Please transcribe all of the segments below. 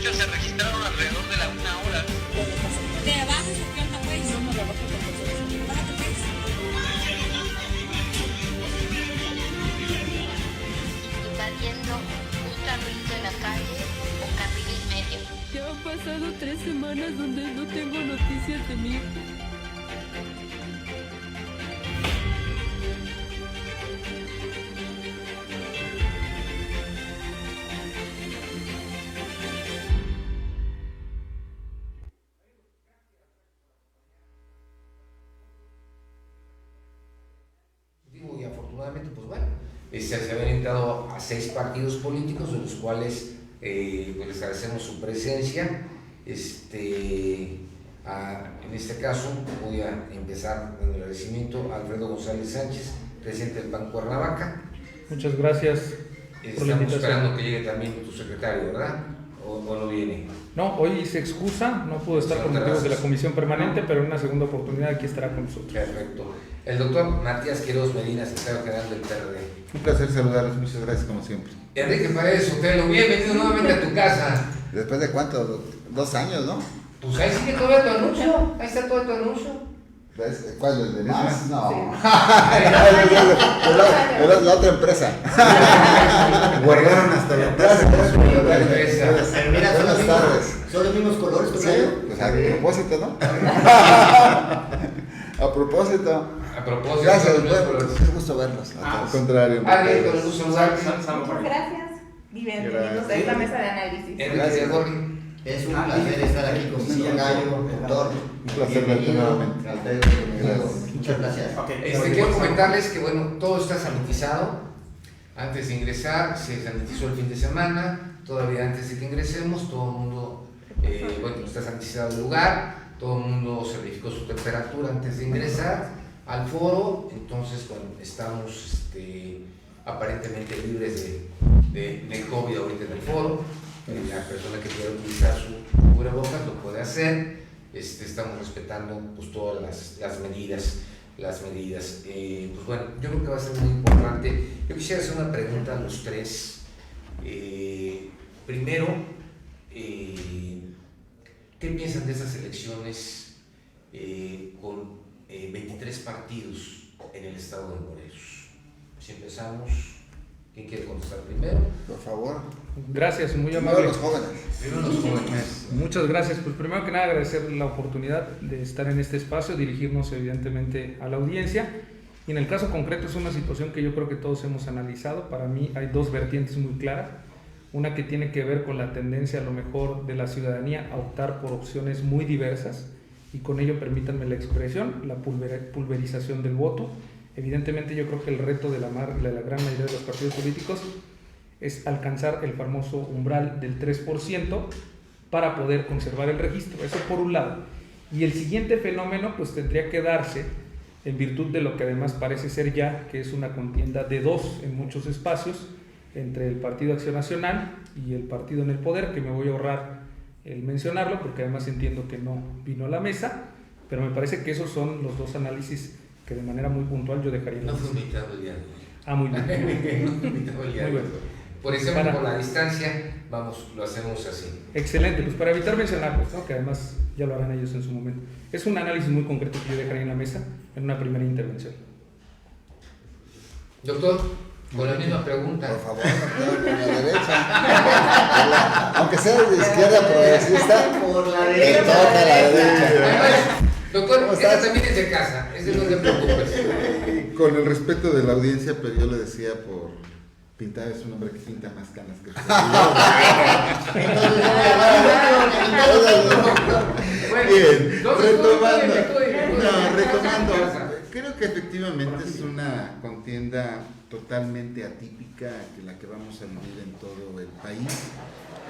ahorita se registraron alrededor de la 1 hora. Te bajas o qué onda, pues. No me rebajo con nosotros. Bájate, pues. Invadiendo un carril de la calle o carril y medio. Ya han pasado 3 semanas donde no tengo noticias de mí. Y afortunadamente, pues bueno, se habían entrado a 6 partidos políticos, de los cuales pues les agradecemos su presencia. En este caso voy a empezar con el agradecimiento a Alfredo González Sánchez, presidente del PAN Cuernavaca. Muchas gracias por la Estamos invitación. esperando que llegue también tu secretario, ¿verdad? ¿O no viene? No, hoy se excusa, no pudo estar por motivos de la comisión permanente, pero en una segunda oportunidad aquí estará con nosotros. Perfecto. El doctor Matías Quiroz Medina, secretario general del PRD. Un placer saludarlos, muchas gracias como siempre. Enrique Paredes Sotelo, bienvenido nuevamente a tu casa. ¿Después de cuánto? 2 años, ¿no? Pues ahí sigue todavía tu anuncio, ahí está todo tu anuncio. ¿Cuál? ¿El de más? Sí. No. Era la otra empresa. Guardaron hasta la Gracias, Mira, buenas tardes. son los mismos colores. Sí, pues a propósito, ¿no? A propósito. A propósito, Gracias, de los bueno, colores. es gusto verlos. Al contrario. Alguien con el gusto de saludarte. Muchas gracias. Bienvenidos a esta mesa de análisis. Enrique Gracias. Gorri. Es un placer estar aquí con mi gallo, doctor. Un placer verte nuevamente. Alfredo, Gracias. muchas gracias. Quiero comentarles que bueno, todo está sanitizado. Antes de ingresar, se sanitizó el fin de semana. Todavía antes de que ingresemos, todo el mundo, bueno, está sanitizado el lugar. Todo el mundo se verificó su temperatura antes de ingresar al foro. Entonces, bueno, estamos aparentemente libres de COVID ahorita en el foro. La persona que quiera utilizar su cubrebocas lo puede hacer. Estamos respetando pues todas las medidas. Pues bueno, yo creo que va a ser muy importante. Yo quisiera hacer una pregunta a los tres. Primero, ¿qué piensan de esas elecciones con 23 partidos en el estado de Morelos? Si empezamos, ¿quién quiere contestar primero? Por favor. Gracias, muy Primero amable. los jóvenes. Primero los jóvenes. Muchas gracias. Pues primero que nada agradecer la oportunidad de estar en este espacio, dirigirnos evidentemente a la audiencia. Y en el caso concreto es una situación que yo creo que todos hemos analizado. Para mí hay 2 vertientes muy claras. Una que tiene que ver con la tendencia a lo mejor de la ciudadanía a optar por opciones muy diversas y con ello permítanme la expresión, la pulverización del voto. Evidentemente yo creo que el reto de la gran mayoría de los partidos políticos es alcanzar el famoso umbral del 3% para poder conservar el registro, eso por un lado. Y el siguiente fenómeno pues tendría que darse en virtud de lo que además parece ser ya, que es una contienda de 2 en muchos espacios, entre el Partido Acción Nacional y el partido en el poder, que me voy a ahorrar el mencionarlo, porque además entiendo que no vino a la mesa, pero me parece que esos son los 2 análisis que de manera muy puntual yo dejaría. No fue invitado el día de hoy. Ah, muy bien. No fue invitado el día de Muy hoy. bueno. Por ejemplo, con la distancia, vamos, lo hacemos así. Excelente, pues para evitar mencionarlos, ¿no? Que además ya lo harán ellos en su momento. Es un análisis muy concreto que yo dejaría en la mesa en una primera intervención. Doctor, con la misma pregunta. Por favor, doctor, por la derecha. Aunque sea de izquierda progresista, Por la le derecha. toca a la derecha. Doctor, ¿Cómo esta estás? también es de casa, ese no te preocupes. Con el respeto de la audiencia, pero yo le decía por pintar, es un hombre que pinta más canas que Bien, retomando, creo que efectivamente es una contienda totalmente atípica que la que vamos a vivir en todo el país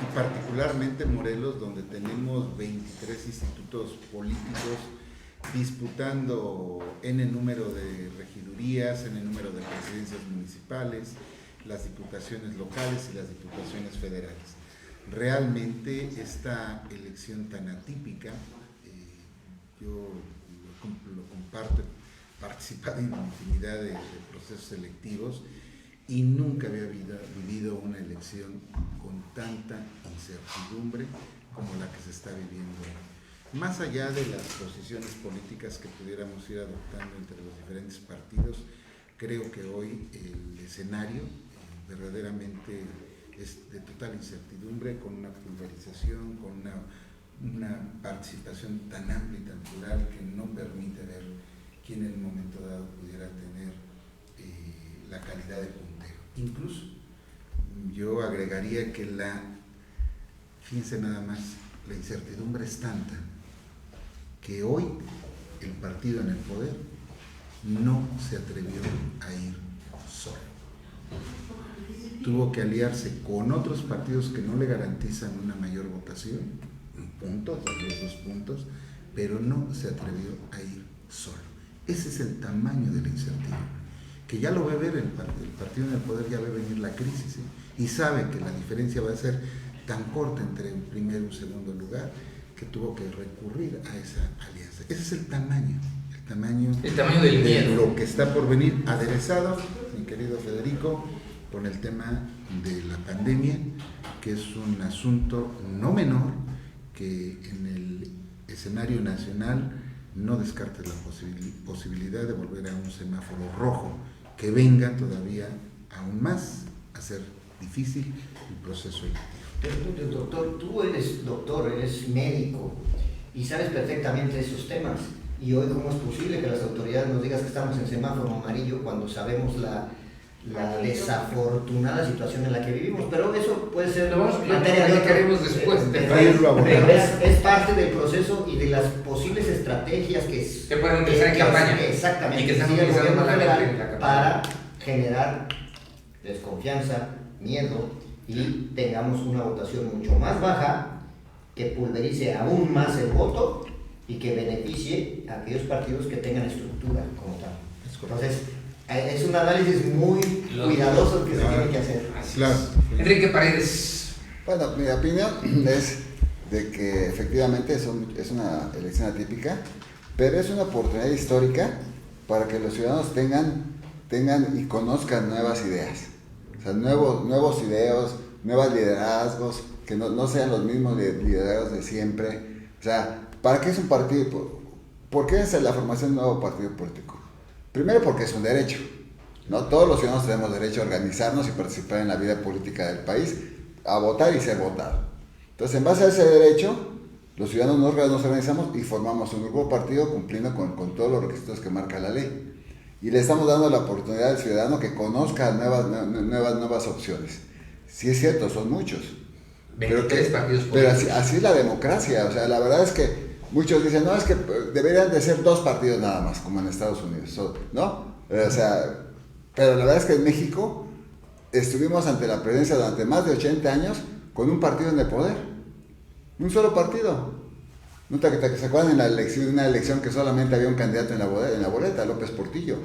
y particularmente en Morelos, donde tenemos 23 institutos políticos disputando n número de regidurías, n número de presidencias municipales, las diputaciones locales y las diputaciones federales. Realmente esta elección tan atípica, yo lo comparto, he participado en infinidad de procesos selectivos y nunca había vivido una elección con tanta incertidumbre como la que se está viviendo. Más allá de las posiciones políticas que pudiéramos ir adoptando entre los diferentes partidos, creo que hoy el escenario verdaderamente es de total incertidumbre, con una pulverización, con una participación tan amplia y tan plural que no permite ver quién en un momento dado pudiera tener la calidad de puntero. Incluso yo agregaría que fíjense nada más, la incertidumbre es tanta que hoy el partido en el poder no se atrevió a ir solo. Tuvo que aliarse con otros partidos que no le garantizan una mayor votación, un punto, los 2 puntos, pero no se atrevió a ir solo. Ese es el tamaño de la incertidumbre, que ya lo ve ver el partido en el poder, ya ve venir la crisis, y sabe que la diferencia va a ser tan corta entre un primero y un segundo lugar, que tuvo que recurrir a esa alianza. Ese es el tamaño del miedo, lo que está por venir, aderezado, mi querido Federico, con el tema de la pandemia, que es un asunto no menor, que en el escenario nacional no descartes la posibilidad de volver a un semáforo rojo, que venga todavía aún más a ser difícil el proceso electivo. Doctor, tú eres doctor, eres médico y sabes perfectamente esos temas. Y hoy, ¿cómo es posible que las autoridades nos digan que estamos en semáforo amarillo cuando sabemos la desafortunada situación en la que vivimos? Pero eso puede ser materia de otro. Después, pero es parte del proceso y de las posibles estrategias que pueden utilizar en campaña. Exactamente. Y que están sigue el utilizando gobierno malamente federal en la campaña. para generar desconfianza, miedo, y tengamos una votación mucho más baja, que pulverice aún más el voto y que beneficie a aquellos partidos que tengan estructura como tal. Entonces, es un análisis muy cuidadoso que se tiene que hacer. Claro. Enrique Paredes. Bueno, mi opinión es de que efectivamente es una elección atípica, pero es una oportunidad histórica para que los ciudadanos tengan y conozcan nuevas ideas. O sea, nuevos ideos, nuevos liderazgos, que no sean los mismos liderazgos de siempre. O sea, ¿para qué es un partido? ¿Por qué es la formación de un nuevo partido político? Primero porque es un derecho, ¿no? Todos los ciudadanos tenemos derecho a organizarnos y participar en la vida política del país, a votar y ser votado. Entonces, en base a ese derecho, los ciudadanos nos organizamos y formamos un grupo partido cumpliendo con todos los requisitos que marca la ley. Y le estamos dando la oportunidad al ciudadano que conozca nuevas opciones. Sí es cierto, son muchos. Pero así es la democracia. O sea, la verdad es que muchos dicen, no, es que deberían de ser 2 partidos nada más, como en Estados Unidos, ¿no? O sea, pero la verdad es que en México estuvimos ante la presidencia durante más de 80 años con un partido en el poder. Un solo partido. ¿No te acuerdan en una elección que solamente había un candidato en la boleta, López Portillo?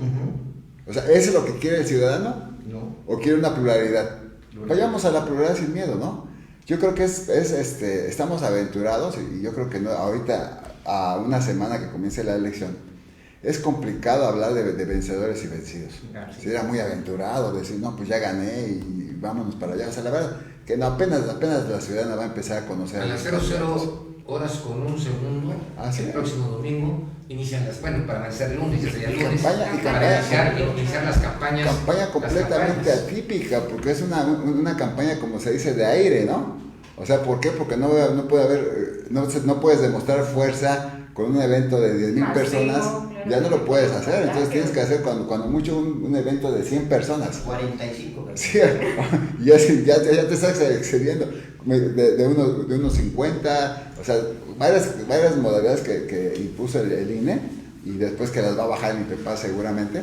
O sea, ¿eso es lo que quiere el ciudadano? No. ¿O quiere una pluralidad? Vayamos a la pluralidad sin miedo, ¿no? Yo creo que estamos aventurados, y yo creo que ahorita, a una semana que comience la elección, es complicado hablar de vencedores y vencidos. Sería muy aventurado decir, no, pues ya gané y vámonos para allá. O sea, la verdad, que no, apenas la ciudadana va a empezar a conocer a las 00 horas con un segundo, el próximo domingo inician para avanzar el lunes, ya sería el lunes, para iniciar las campañas. Campaña completamente atípica, porque es una campaña, como se dice, de aire, ¿no? O sea, ¿por qué? Porque no puedes demostrar fuerza con un evento de 10,000 personas, ya no lo puedes hacer, entonces tienes que hacer cuando mucho un evento de 100 personas. 45 personas. Sí, ya te estás excediendo, de unos 50, o sea, varias modalidades que impuso el INE, y después que las va a bajar el INPEPAS seguramente,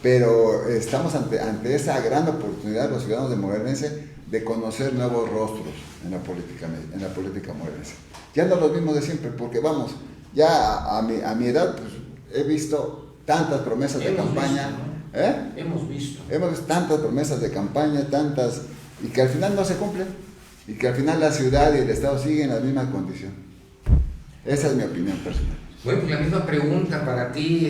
pero estamos ante esa gran oportunidad, los ciudadanos de Morelense, de conocer nuevos rostros en la política morelense. Ya no los mismos de siempre, porque vamos, ya a mi edad, pues, he visto tantas promesas de campaña. Hemos visto tantas promesas de campaña, y que al final no se cumplen, y que al final la ciudad y el Estado siguen en la misma condición. Esa es mi opinión personal. Bueno, pues la misma pregunta para ti,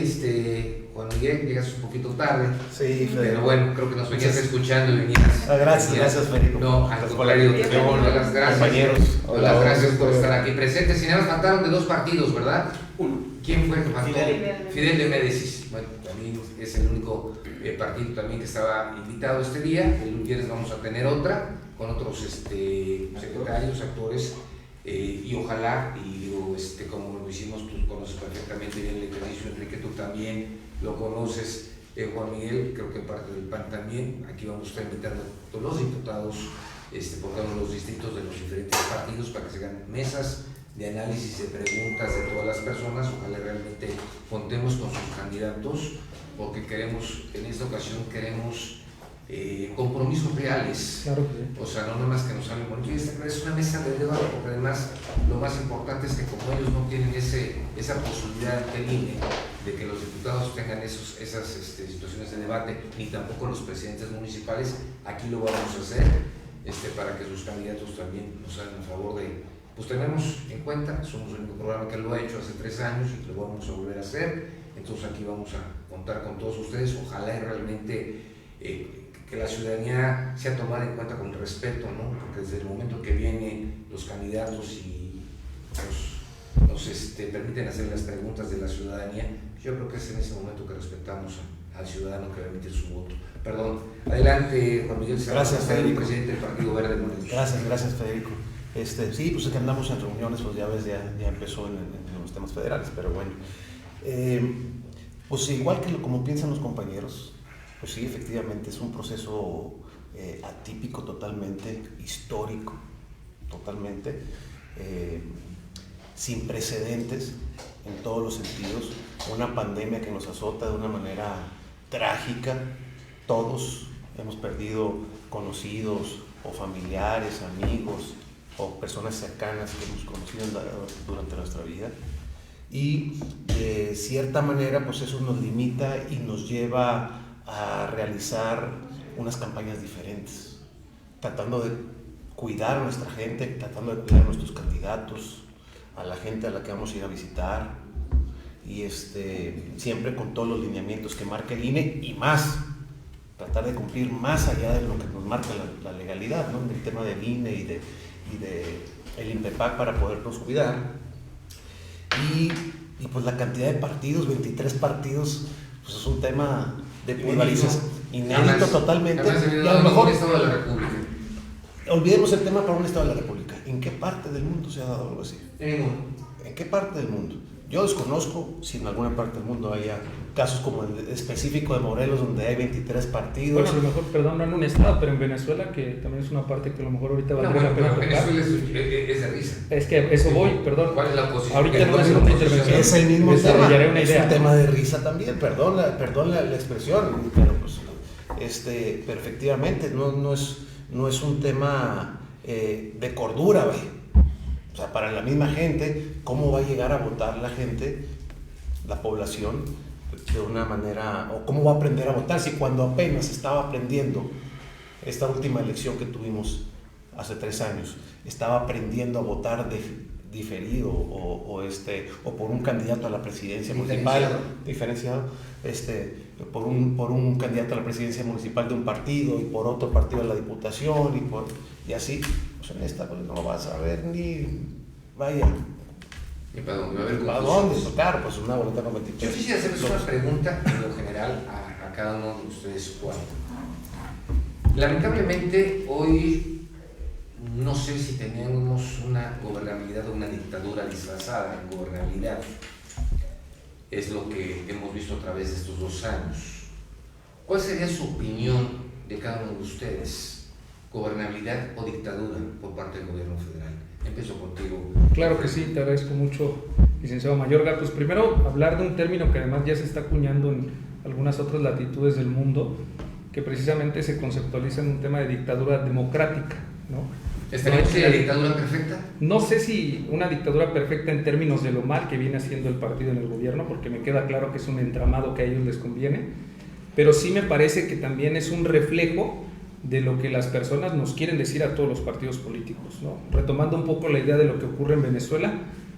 Juan Miguel, llegas un poquito tarde. Sí, pero bueno, creo que nos venías escuchando y venías. Gracias, Federico. No, al contrario, te doy las gracias. Compañeros. Las gracias por estar aquí presentes. Sin embargo, faltaron de 2 partidos, ¿verdad? Uno. ¿Quién fue que faltó? Fidel de Médicis. Bueno, también es el único partido también que estaba invitado este día. El viernes vamos a tener otra con otros secretarios, actores, y ojalá, y digo, como lo hicimos, tú conoces perfectamente bien el ejercicio, Enrique, tú también lo conoces, Juan Miguel, creo que parte del PAN también. Aquí vamos a estar invitando a todos los diputados por todos los distritos de los diferentes partidos para que se hagan mesas de análisis, de preguntas de todas las personas. Ojalá realmente contemos con sus candidatos, porque queremos, en esta ocasión queremos compromisos reales. Claro que sí. O sea, no nada más que nos hablen, porque esta es una mesa de debate, porque además lo más importante es que como ellos no tienen esa posibilidad ante el INE de que los diputados tengan esas situaciones de debate, ni tampoco los presidentes municipales, aquí lo vamos a hacer para que sus candidatos también nos hagan a favor de, pues tenemos en cuenta, somos el único programa que lo ha hecho hace 3 años y lo vamos a volver a hacer. Entonces aquí vamos a contar con todos ustedes. Ojalá y realmente que la ciudadanía sea tomada en cuenta con respeto, ¿no? Porque desde el momento que vienen los candidatos y nos permiten hacer las preguntas de la ciudadanía, yo creo que es en ese momento que respetamos al ciudadano que va a emitir su voto. Perdón. Adelante, Juan Miguel. Gracias, Federico. Presidente del Partido Verde Morelos. Gracias, Federico. Sí, pues es que andamos en reuniones, pues ya ves, ya empezó en los temas federales, pero bueno. Pues igual que como piensan los compañeros, pues sí, efectivamente es un proceso atípico totalmente, histórico totalmente, sin precedentes en todos los sentidos, una pandemia que nos azota de una manera trágica. Todos hemos perdido conocidos o familiares, amigos o personas cercanas que hemos conocido durante nuestra vida, y de cierta manera pues eso nos limita y nos lleva a realizar unas campañas diferentes, tratando de cuidar a nuestra gente, tratando de cuidar a nuestros candidatos, a la gente a la que vamos a ir a visitar, y siempre con todos los lineamientos que marca el INE y más, tratar de cumplir más allá de lo que nos marca la legalidad, ¿no? En el tema del INE y de el INPEPAC para podernos cuidar. Y pues la cantidad de partidos, 23 partidos, pues es un tema de pluralismo inédito totalmente. Y a lo mejor Estado de la República. Olvidemos el tema para un Estado de la República. ¿En qué parte del mundo se ha dado algo así? ¿En qué parte del mundo? Yo desconozco si en alguna parte del mundo haya casos como el específico de Morelos, donde hay 23 partidos. Bueno, a lo mejor, perdón, no en un estado, pero en Venezuela, que también es una parte que a lo mejor ahorita valdría la pena tocar. Venezuela es de risa. Es que eso voy, perdón. ¿Cuál es la posición? Ahorita no es una intervención. Es el mismo tema, una es idea. un tema de risa también, perdón la expresión, pero pues, pero efectivamente no es un tema de cordura, ¿ve? O sea, para la misma gente, ¿cómo va a llegar a votar la gente, la población, de una manera, o cómo va a aprender a votar si cuando apenas estaba aprendiendo esta última elección que tuvimos hace 3 años, estaba aprendiendo a votar diferido o por un candidato a la presidencia municipal diferenciado, por un candidato a la presidencia municipal de un partido y por otro partido a la diputación y así, pues en esta pues no vas a ver ni vaya. ¿Y para dónde? ¿Para dónde? Claro, pues una boleta con 23. Yo quisiera hacerles una pregunta en lo general a cada uno de ustedes cuatro. Lamentablemente hoy no sé si tenemos una gobernabilidad o una dictadura disfrazada en gobernabilidad. Es lo que hemos visto a través de estos 2 años. ¿Cuál sería su opinión de cada uno de ustedes? ¿Gobernabilidad o dictadura por parte del gobierno federal? Empiezo contigo. Claro que sí, te agradezco mucho, licenciado Mayorga. Pues primero hablar de un término que además ya se está acuñando en algunas otras latitudes del mundo, que precisamente se conceptualiza en un tema de dictadura democrática, ¿no? ¿Estaríamos en la dictadura perfecta? No sé si una dictadura perfecta en términos de lo mal que viene haciendo el partido en el gobierno, porque me queda claro que es un entramado que a ellos les conviene, pero sí me parece que también es un reflejo de lo que las personas nos quieren decir a todos los partidos políticos, ¿no? Retomando un poco la idea de lo que ocurre en Venezuela,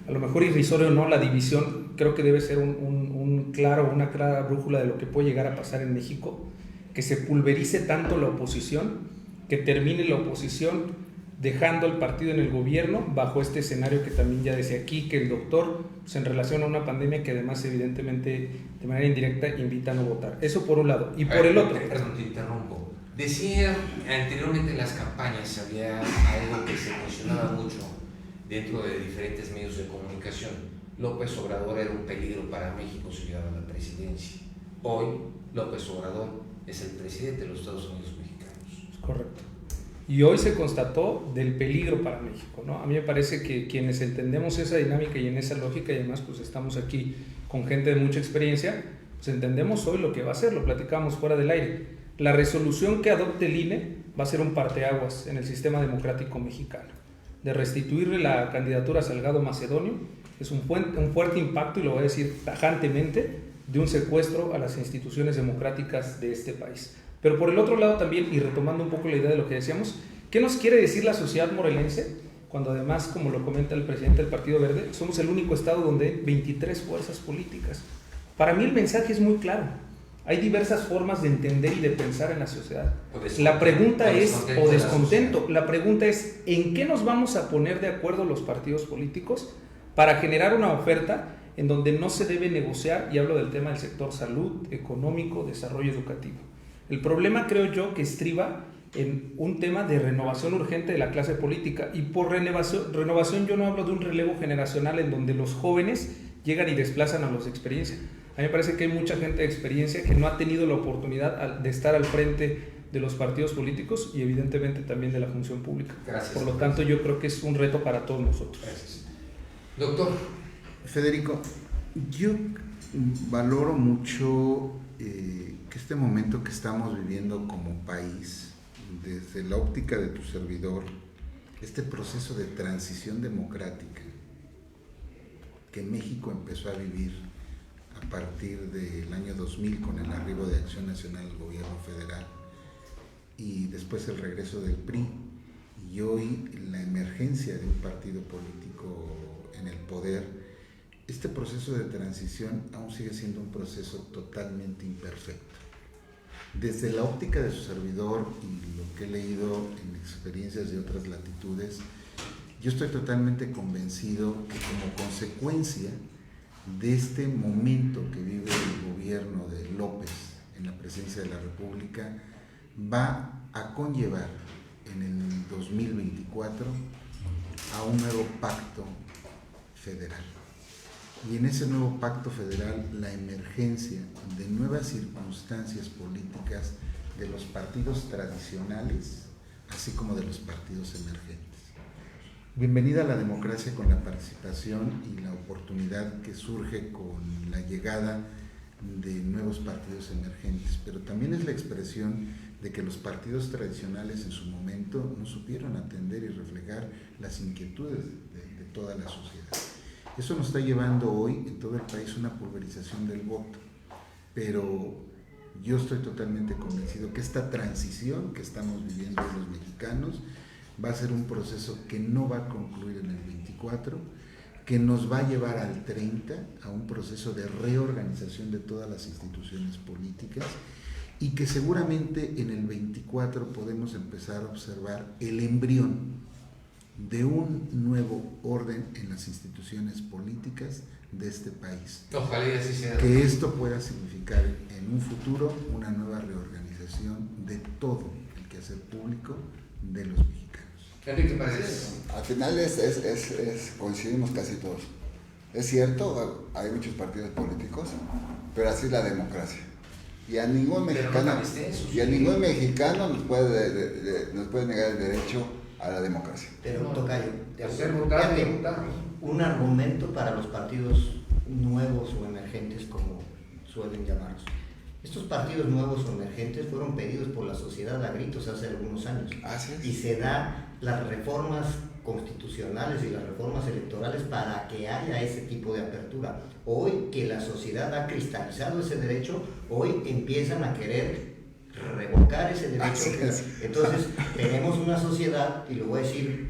a lo mejor irrisorio o no, la división creo que debe ser una clara brújula de lo que puede llegar a pasar en México, que se pulverice tanto la oposición, que termine la oposición dejando al partido en el gobierno bajo este escenario que también ya decía aquí, que el doctor, pues en relación a una pandemia que además evidentemente de manera indirecta invita a no votar. Eso por un lado. Y por el otro... Perdón, te interrumpo. Decía anteriormente en las campañas, había algo que se mencionaba mucho dentro de diferentes medios de comunicación. López Obrador era un peligro para México si llegaba a la presidencia. Hoy López Obrador es el presidente de los Estados Unidos mexicanos. Correcto. Y hoy se constató del peligro para México, ¿no? A mí me parece que quienes entendemos esa dinámica y en esa lógica, y además pues estamos aquí con gente de mucha experiencia, pues entendemos hoy lo que va a hacer, lo platicamos fuera del aire. La resolución que adopte el INE va a ser un parteaguas en el sistema democrático mexicano. De restituirle la candidatura a Salgado Macedonio, es un fuerte impacto, y lo voy a decir tajantemente, de un secuestro a las instituciones democráticas de este país. Pero por el otro lado también, y retomando un poco la idea de lo que decíamos, ¿qué nos quiere decir la sociedad morelense? Cuando además, como lo comenta el presidente del Partido Verde, somos el único estado donde hay 23 fuerzas políticas. Para mí el mensaje es muy claro. Hay diversas formas de entender y de pensar en la sociedad. La pregunta es, o descontento, la pregunta es, ¿en qué nos vamos a poner de acuerdo los partidos políticos para generar una oferta en donde no se debe negociar? Y hablo del tema del sector salud, económico, desarrollo educativo. El problema, creo yo, que estriba en un tema de renovación urgente de la clase política, y por renovación yo no hablo de un relevo generacional en donde los jóvenes llegan y desplazan a los de experiencia. A mí me parece que hay mucha gente de experiencia que no ha tenido la oportunidad de estar al frente de los partidos políticos y evidentemente también de la función pública. Gracias. Por lo tanto, yo creo que es un reto para todos nosotros. Gracias. Doctor. Federico, yo valoro mucho que este momento que estamos viviendo como país, desde la óptica de tu servidor, este proceso de transición democrática que México empezó a vivir a partir del año 2000 con el arribo de Acción Nacional al gobierno federal y después el regreso del PRI, y hoy la emergencia de un partido político en el poder, este proceso de transición aún sigue siendo un proceso totalmente imperfecto. Desde la óptica de su servidor y lo que he leído en experiencias de otras latitudes, yo estoy totalmente convencido que como consecuencia de este momento que vive el gobierno de López en la presidencia de la República, va a conllevar en el 2024 a un nuevo pacto federal. Y en ese nuevo pacto federal, la emergencia de nuevas circunstancias políticas de los partidos tradicionales, así como de los partidos emergentes. Bienvenida a la democracia con la participación y la oportunidad que surge con la llegada de nuevos partidos emergentes, pero también es la expresión de que los partidos tradicionales en su momento no supieron atender y reflejar las inquietudes de toda la sociedad. Eso nos está llevando hoy en todo el país una pulverización del voto, pero yo estoy totalmente convencido que esta transición que estamos viviendo los mexicanos va a ser un proceso que no va a concluir en el 24, que nos va a llevar al 30 a un proceso de reorganización de todas las instituciones políticas, y que seguramente en el 24 podemos empezar a observar el embrión de un nuevo orden en las instituciones políticas de este país. Ojalá y así sea. Que esto pueda significar en un futuro una nueva reorganización de todo el quehacer público de los mexicanos. Enrique, ¿te parece? Al final coincidimos casi todos. Es cierto, hay muchos partidos políticos, pero así es la democracia. Y a ningún mexicano nos puede negar el derecho a la democracia. Pero tocayo, un argumento para los partidos nuevos o emergentes, como suelen llamarlos. Estos partidos nuevos o emergentes fueron pedidos por la sociedad a gritos hace algunos años. Y se dan las reformas constitucionales y las reformas electorales para que haya ese tipo de apertura. Hoy que la sociedad ha cristalizado ese derecho, hoy empiezan a querer revocar ese derecho. Entonces tenemos una sociedad, y lo voy a decir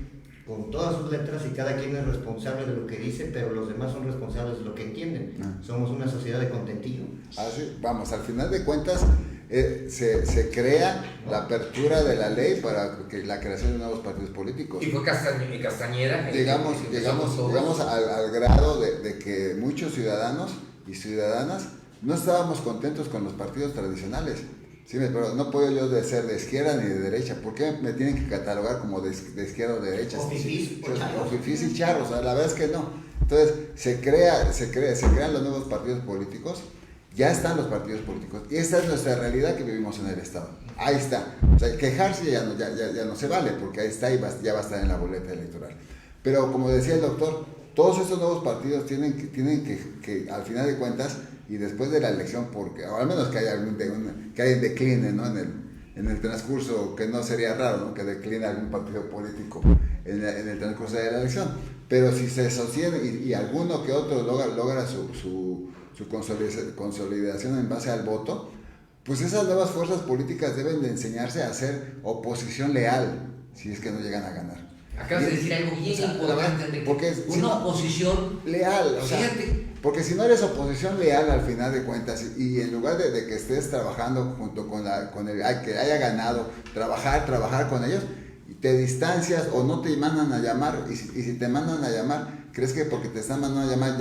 con todas sus letras y cada quien es responsable de lo que dice, pero los demás son responsables de lo que entienden. Somos una sociedad de contentillo. Así, vamos, al final de cuentas se crea la apertura de la ley para la creación de nuevos partidos políticos. Y fue Castañeda. Llegamos al grado de que muchos ciudadanos y ciudadanas no estábamos contentos con los partidos tradicionales. Sí, pero no puedo yo ser de izquierda ni de derecha. ¿Por qué me tienen que catalogar como de izquierda o de derecha? O fifís y charros. La verdad es que no. Entonces se crean los nuevos partidos políticos. Ya están los partidos políticos. Y esta es nuestra realidad que vivimos en el Estado. Ahí está. O sea, quejarse ya no se vale, porque ahí está y ya va a estar en la boleta electoral. Pero como decía el doctor, todos estos nuevos partidos tienen que al final de cuentas, y después de la elección, porque o al menos que haya decline, ¿no? en el transcurso, que no sería raro, ¿no? Que decline algún partido político en el transcurso de la elección, pero si se sostiene y alguno que otro logra su consolidación en base al voto, pues esas nuevas fuerzas políticas deben de enseñarse a hacer oposición leal, si es que no llegan a ganar. Acabas de decir algo bien importante, porque una oposición leal, o sea, fíjate. Porque si no eres oposición leal al final de cuentas, y en lugar de que estés trabajando junto con el que haya ganado, trabajar con ellos, te distancias o no te mandan a llamar, y si te mandan a llamar, ¿crees que porque te están mandando a llamar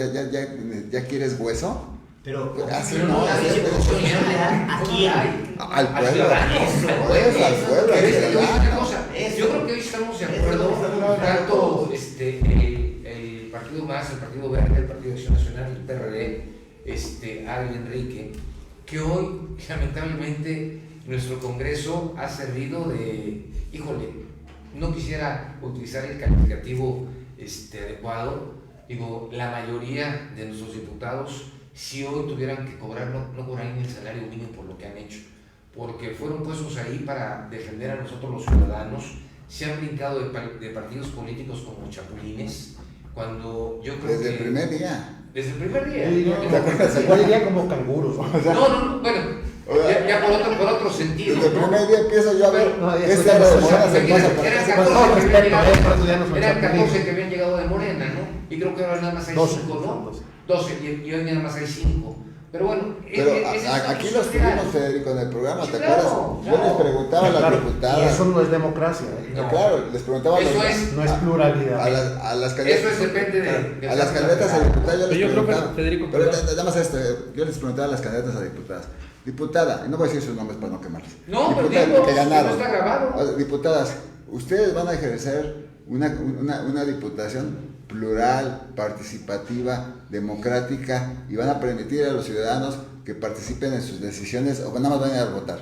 ya quieres hueso? Pero así pero no, aquí al pueblo. Yo creo que hoy estamos de acuerdo, tanto el Partido Más, el Partido Verde, el Partido Acción Nacional, el PRD, Ari Enrique, que hoy lamentablemente nuestro Congreso ha servido de, no quisiera utilizar el calificativo adecuado, digo, la mayoría de nuestros diputados, si hoy tuvieran que cobrar, no cobrarían el salario mínimo por lo que han hecho, porque fueron puestos ahí para defender a nosotros los ciudadanos. Se han brincado de partidos políticos como chapulines, cuando yo creo desde el primer día. Desde el primer día. Yo diría como canguros. No, bueno, ya por otro sentido. Desde el primer día empiezo yo a ver. Eran 14 que habían llegado de Morena, ¿no? Y creo que ahora nada más hay 5, ¿no? 12, y hoy nada más hay 5. Pero bueno, aquí los tuvimos, Federico, en el programa, ¿te acuerdas? Yo les preguntaba a las diputadas. Y eso no es democracia. Claro, les preguntaba no es pluralidad. A las candidatas. Eso depende de a las candidatas a diputadas yo les preguntaba. Federico, pero nada más yo les preguntaba a las candidatas a diputadas. Diputada, y no voy a decir sus nombres para no quemarles. No, pero digo, que ganaron. No está grabado. Diputadas, ustedes van a ejercer una diputación plural, participativa, democrática, y van a permitir a los ciudadanos que participen en sus decisiones, o nada más van a ir a votar.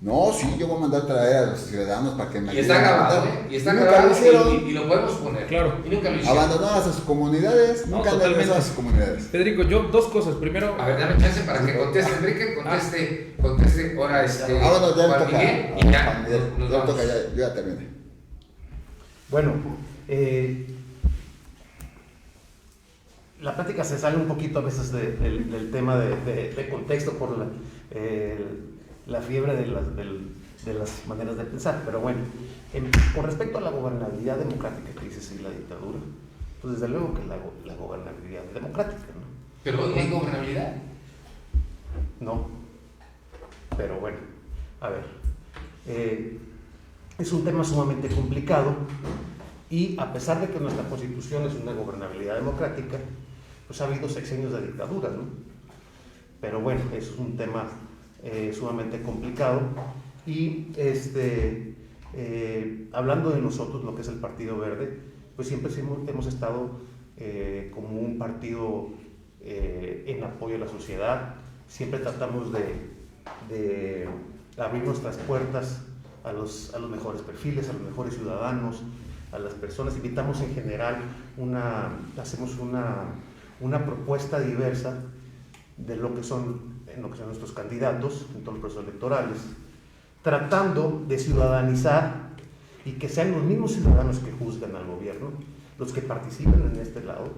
No, sí, yo voy a mandar traer a los ciudadanos para que me ayuden a votar. Y está grabado, y lo podemos poner. Claro. Y nunca lo hicieron. Abandonaron a sus comunidades, nunca han regresado a sus comunidades. Federico, yo dos cosas. Primero, a ver, dame chance para que conteste Enrique, conteste ahora bueno, ya Juan toca. Miguel, y ya nos Ya vamos. toca, yo ya terminé. Bueno, la plática se sale un poquito a veces del tema de contexto por la fiebre de las maneras de pensar, pero bueno, con respecto a la gobernabilidad democrática que dices y la dictadura, pues desde luego que la gobernabilidad democrática, ¿no? ¿Pero hoy hay gobernabilidad? No, pero bueno, a ver, es un tema sumamente complicado y a pesar de que nuestra constitución es una gobernabilidad democrática, pues ha habido sexenios de dictadura, ¿no? Pero bueno, es un tema sumamente complicado y hablando de nosotros, lo que es el Partido Verde, pues siempre hemos estado como un partido en apoyo a la sociedad, siempre tratamos de abrir nuestras puertas a los mejores perfiles, a los mejores ciudadanos, a las personas, invitamos en general, hacemos una propuesta diversa de lo que son nuestros candidatos en todos los procesos electorales, tratando de ciudadanizar y que sean los mismos ciudadanos que juzgan al gobierno los que participen en este lado,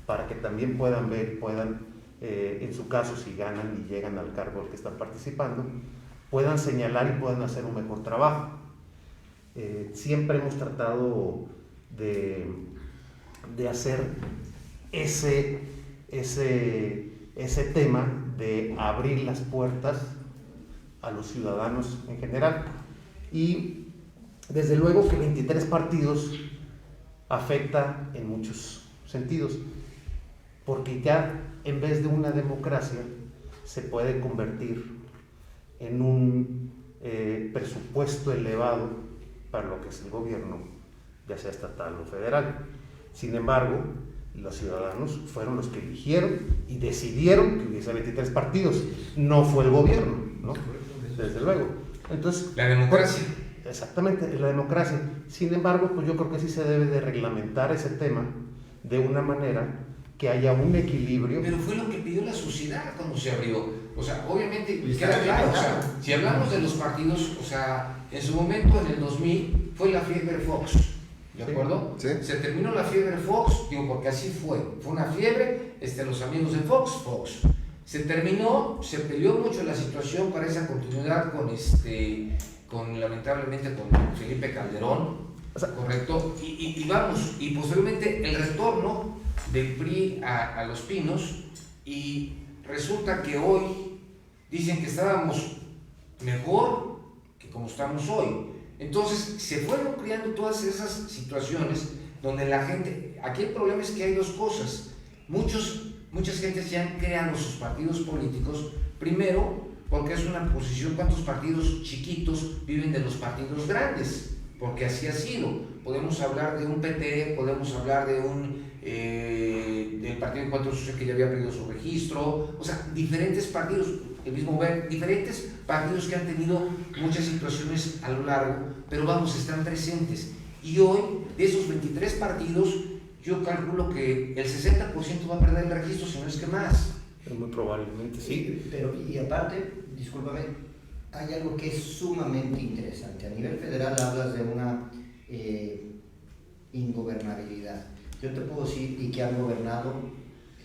para que también puedan ver y puedan, en su caso, si ganan y llegan al cargo al que están participando, puedan señalar y puedan hacer un mejor trabajo. Siempre hemos tratado de hacer ese tema de abrir las puertas a los ciudadanos en general. Y desde luego que 23 partidos afecta en muchos sentidos, porque ya en vez de una democracia se puede convertir en un presupuesto elevado para lo que es el gobierno, ya sea estatal o federal. Sin embargo, los ciudadanos fueron los que eligieron y decidieron que hubiese 23 partidos, no fue el gobierno, ¿no? Desde luego. Entonces, la democracia. Exactamente, la democracia. Sin embargo, pues yo creo que sí se debe de reglamentar ese tema de una manera que haya un equilibrio. Pero fue lo que pidió la sociedad cuando se abrió. O sea, obviamente, queda claro, o sea, si hablamos de los partidos, o sea, en su momento, en el 2000, fue la fiebre Fox, ¿de acuerdo? Sí. Se terminó la fiebre Fox, digo, porque así fue una fiebre, los amigos de Fox. Se terminó, se peleó mucho la situación para esa continuidad lamentablemente con Felipe Calderón, correcto, y vamos, y posteriormente el retorno del PRI a Los Pinos, y resulta que hoy dicen que estábamos mejor que como estamos hoy. Entonces se fueron creando todas esas situaciones donde la gente, aquí el problema es que hay dos cosas, muchas gentes ya han creado sus partidos políticos, primero porque es una posición, cuántos partidos chiquitos viven de los partidos grandes, porque así ha sido. Podemos hablar de un PT, podemos hablar de del Partido Encuentro Social que ya había perdido su registro, o sea, diferentes partidos, el mismo ver, diferentes partidos que han tenido muchas situaciones a lo largo, pero vamos, están presentes. Y hoy, de esos 23 partidos, yo calculo que el 60% va a perder el registro, si no es que más. Muy probablemente sí. Pero, y aparte, discúlpame, hay algo que es sumamente interesante. A nivel federal hablas de una ingobernabilidad. Yo te puedo decir y que han gobernado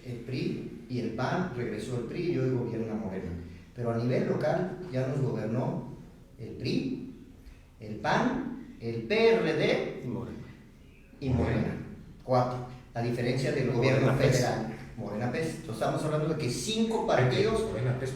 el PRI y el PAN, regresó el PRI y hoy gobierna Morena. Pero a nivel local ya nos gobernó el PRI, el PAN, el PRD y Morena. 4. A diferencia del gobierno federal. Morena PES. Entonces estamos hablando de que 5 partidos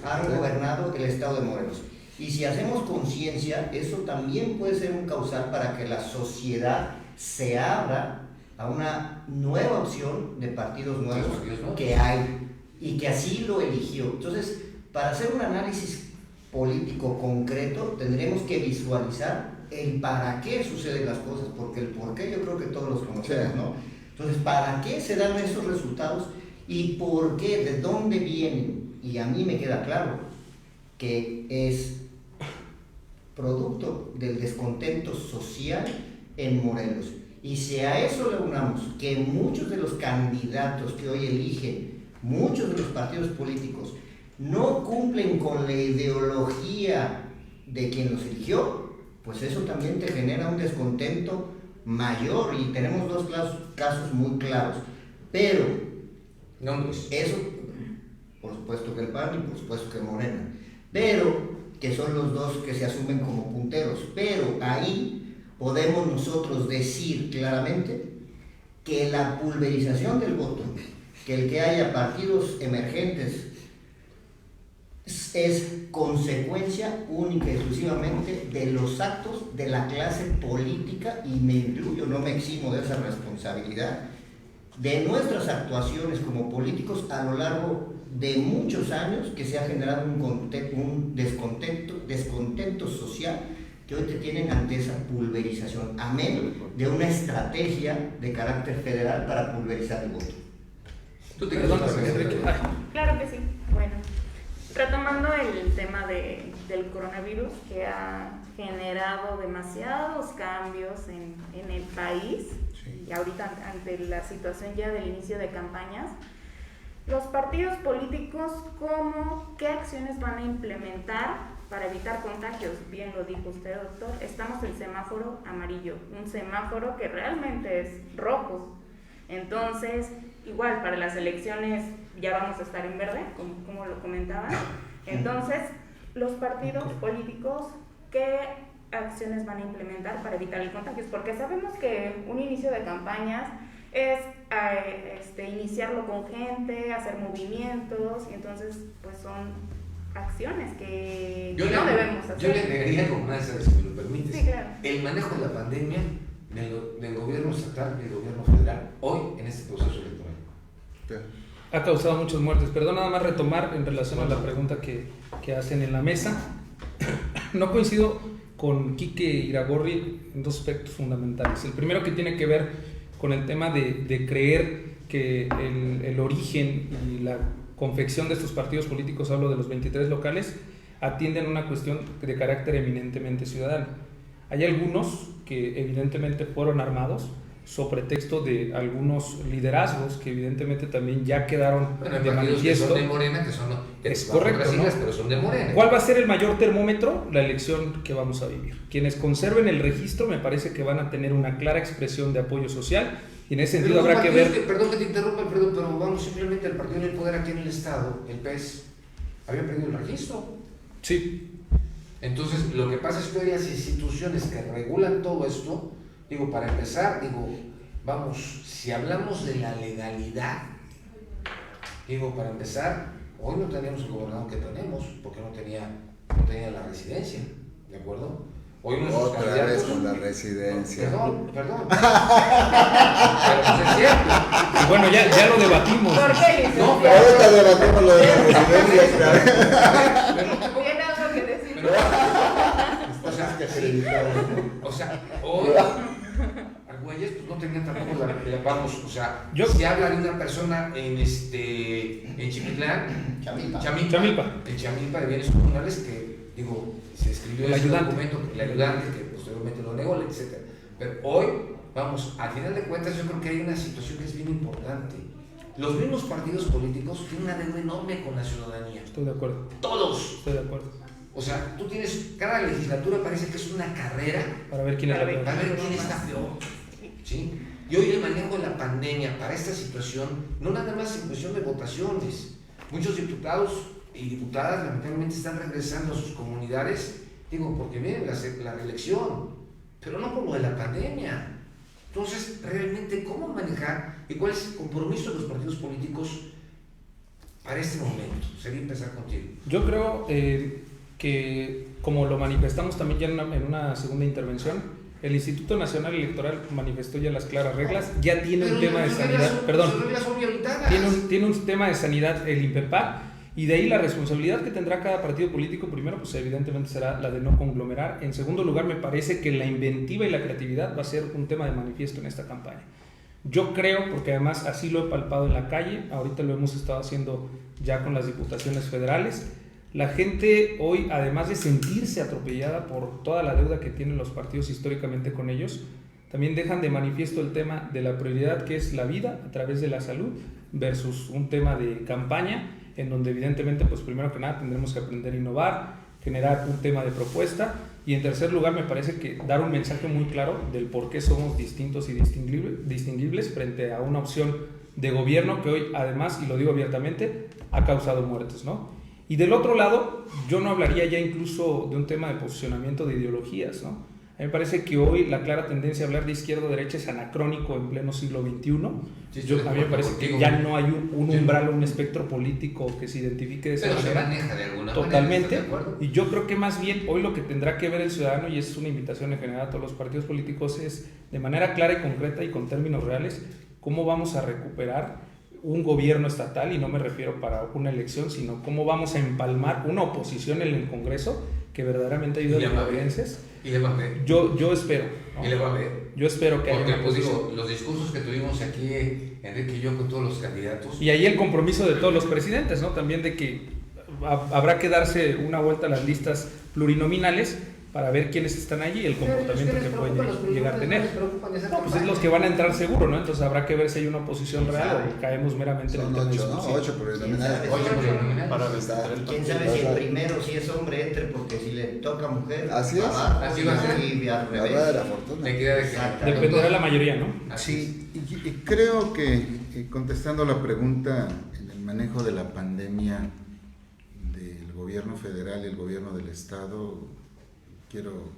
han gobernado el estado de Morelos. Y si hacemos conciencia, eso también puede ser un causal para que la sociedad se abra a una nueva opción de partidos nuevos que hay y que así lo eligió. Entonces, para hacer un análisis político concreto, tendremos que visualizar el para qué suceden las cosas, porque el por qué yo creo que todos los conocemos, ¿no? Entonces, ¿para qué se dan esos resultados? ¿Y por qué? ¿De dónde vienen? Y a mí me queda claro que es producto del descontento social en Morelos. Y si a eso le unamos que muchos de los candidatos que hoy eligen, muchos de los partidos políticos, no cumplen con la ideología de quien los eligió, pues eso también te genera un descontento mayor, y tenemos dos casos muy claros. Pero eso, por supuesto que el PAN y por supuesto que Morena, pero que son los dos que se asumen como punteros, pero ahí podemos nosotros decir claramente que la pulverización del voto, que el que haya partidos emergentes, es consecuencia única y exclusivamente de los actos de la clase política, y me incluyo, no me eximo de esa responsabilidad, de nuestras actuaciones como políticos a lo largo de muchos años, que se ha generado un descontento social que hoy te tienen ante esa pulverización, amén de una estrategia de carácter federal para pulverizar el voto. ¿Tú te Claro que sí. Bueno, retomando el tema del coronavirus, que ha generado demasiados cambios en el país, y ahorita ante la situación ya del inicio de campañas, los partidos políticos, ¿qué acciones van a implementar para evitar contagios? Bien lo dijo usted, doctor, estamos en semáforo amarillo, un semáforo que realmente es rojo. Entonces, igual para las elecciones ya vamos a estar en verde, como lo comentaban. Entonces, los partidos políticos, ¿qué acciones van a implementar para evitar el contagio? Porque sabemos que un inicio de campañas es iniciarlo con gente, hacer movimientos, y entonces pues son acciones que no debemos hacer. Yo le agregaría algo más, si me lo permites. Sí, claro. El manejo de la pandemia del gobierno estatal y del gobierno federal hoy en este proceso electoral. Ha causado muchas muertes. Perdón, nada más retomar en relación a la pregunta que hacen en la mesa. No coincido con Quique Iragorri en dos aspectos fundamentales. El primero, que tiene que ver con el tema de creer que el origen y la confección de estos partidos políticos, hablo de los 23 locales, atienden a una cuestión de carácter eminentemente ciudadano. Hay algunos que evidentemente fueron armados sobre pretexto de algunos liderazgos que evidentemente también ya quedaron de manifiesto. Que son de Morena, que son es correcto, ¿no? Pero son de Morena. ¿Cuál va a ser el mayor termómetro? La elección que vamos a vivir. Quienes conserven el registro me parece que van a tener una clara expresión de apoyo social, y en ese sentido habrá que ver... Perdón que te interrumpa, Alfredo, pero vamos, simplemente el partido en el poder aquí en el estado, el PES, había perdido el registro. Sí. Entonces, lo que pasa es que hay instituciones que regulan todo esto. Digo, para empezar, vamos, si hablamos de la legalidad, para empezar, hoy no tenemos el gobernador que tenemos, porque no tenía la residencia, ¿de acuerdo? Hoy nuestros otra candidatos, vez con la residencia. Perdón. Pero pues es cierto. Y bueno, ya lo debatimos. ¿Por qué? No, Ahorita debatimos lo de la residencia. ¿Tiene algo que decir? O sea, hoy Argüelles pues no tenía tampoco vamos, o sea, si habla de una persona en Chimitlán, Chamilpa. En Chamilpa de Bienes Comunales, que se escribió el ese ayudante. documento, el ayudante, que posteriormente lo negó, etc. Pero hoy, vamos, al final de cuentas yo creo que hay una situación que es bien importante. Los mismos partidos políticos tienen una deuda enorme con la ciudadanía. Estoy de acuerdo. Todos. Estoy de acuerdo. O sea, tú tienes, cada legislatura parece que es una carrera para ver quién está peor. ¿Sí? Y hoy el manejo de la pandemia para esta situación, no nada más en cuestión de votaciones. Muchos diputados y diputadas lamentablemente están regresando a sus comunidades, porque viene la reelección, pero no por lo de la pandemia. Entonces, realmente, ¿cómo manejar y cuál es el compromiso de los partidos políticos para este momento? Sería empezar contigo. Yo creo que, como lo manifestamos también ya en una segunda intervención, el Instituto Nacional Electoral manifestó ya las claras reglas, ya tiene un tema de sanidad, tiene un tema de sanidad el INPEPAC, y de ahí la responsabilidad que tendrá cada partido político. Primero, pues evidentemente será la de no conglomerar. En segundo lugar, me parece que la inventiva y la creatividad va a ser un tema de manifiesto en esta campaña. Yo creo, porque además así lo he palpado en la calle, ahorita lo hemos estado haciendo ya con las diputaciones federales, la gente hoy, además de sentirse atropellada por toda la deuda que tienen los partidos históricamente con ellos, también dejan de manifiesto el tema de la prioridad que es la vida a través de la salud versus un tema de campaña, en donde evidentemente, pues primero que nada tendremos que aprender a innovar, generar un tema de propuesta, y en tercer lugar me parece que dar un mensaje muy claro del por qué somos distintos y distinguibles frente a una opción de gobierno que hoy, además, y lo digo abiertamente, ha causado muertes, ¿no? Y del otro lado, yo no hablaría ya incluso de un tema de posicionamiento de ideologías, ¿no? A mí me parece que hoy la clara tendencia a hablar de izquierda o derecha es anacrónico en pleno siglo XXI. A mí me parece que ya no hay un umbral o un espectro político que se identifique de esa manera. Pero se maneja de alguna totalmente, manera. Totalmente. Y yo creo que más bien hoy lo que tendrá que ver el ciudadano, y es una invitación en general a todos los partidos políticos, es de manera clara y concreta y con términos reales, cómo vamos a recuperar un gobierno estatal, y no me refiero para una elección, sino cómo vamos a empalmar una oposición en el Congreso que verdaderamente ayude a los morelenses. Y le va a ver. Yo espero, ¿no? Y le va a ver. Yo espero que porque, haya pues digo, los discursos que tuvimos aquí, Enrique y yo, con todos los candidatos. Y ahí el compromiso de todos los presidentes, ¿no? También de que habrá que darse una vuelta a las listas plurinominales para ver quiénes están allí y el comportamiento que pueden llegar a tener. No, pues es los que van a entrar seguro, ¿no? Entonces habrá que ver si hay una oposición real o caemos meramente en el tema discursivo. 8 plurinominales. Para visitar el ¿Quién sabe si el primero, si es hombre, entre? Porque si le toca mujer, así es. Así va a ser. Y al revés. La de la fortuna. Dependerá de la mayoría, ¿no? Sí, y creo que contestando la pregunta en el manejo de la pandemia del gobierno federal y el gobierno del estado, quiero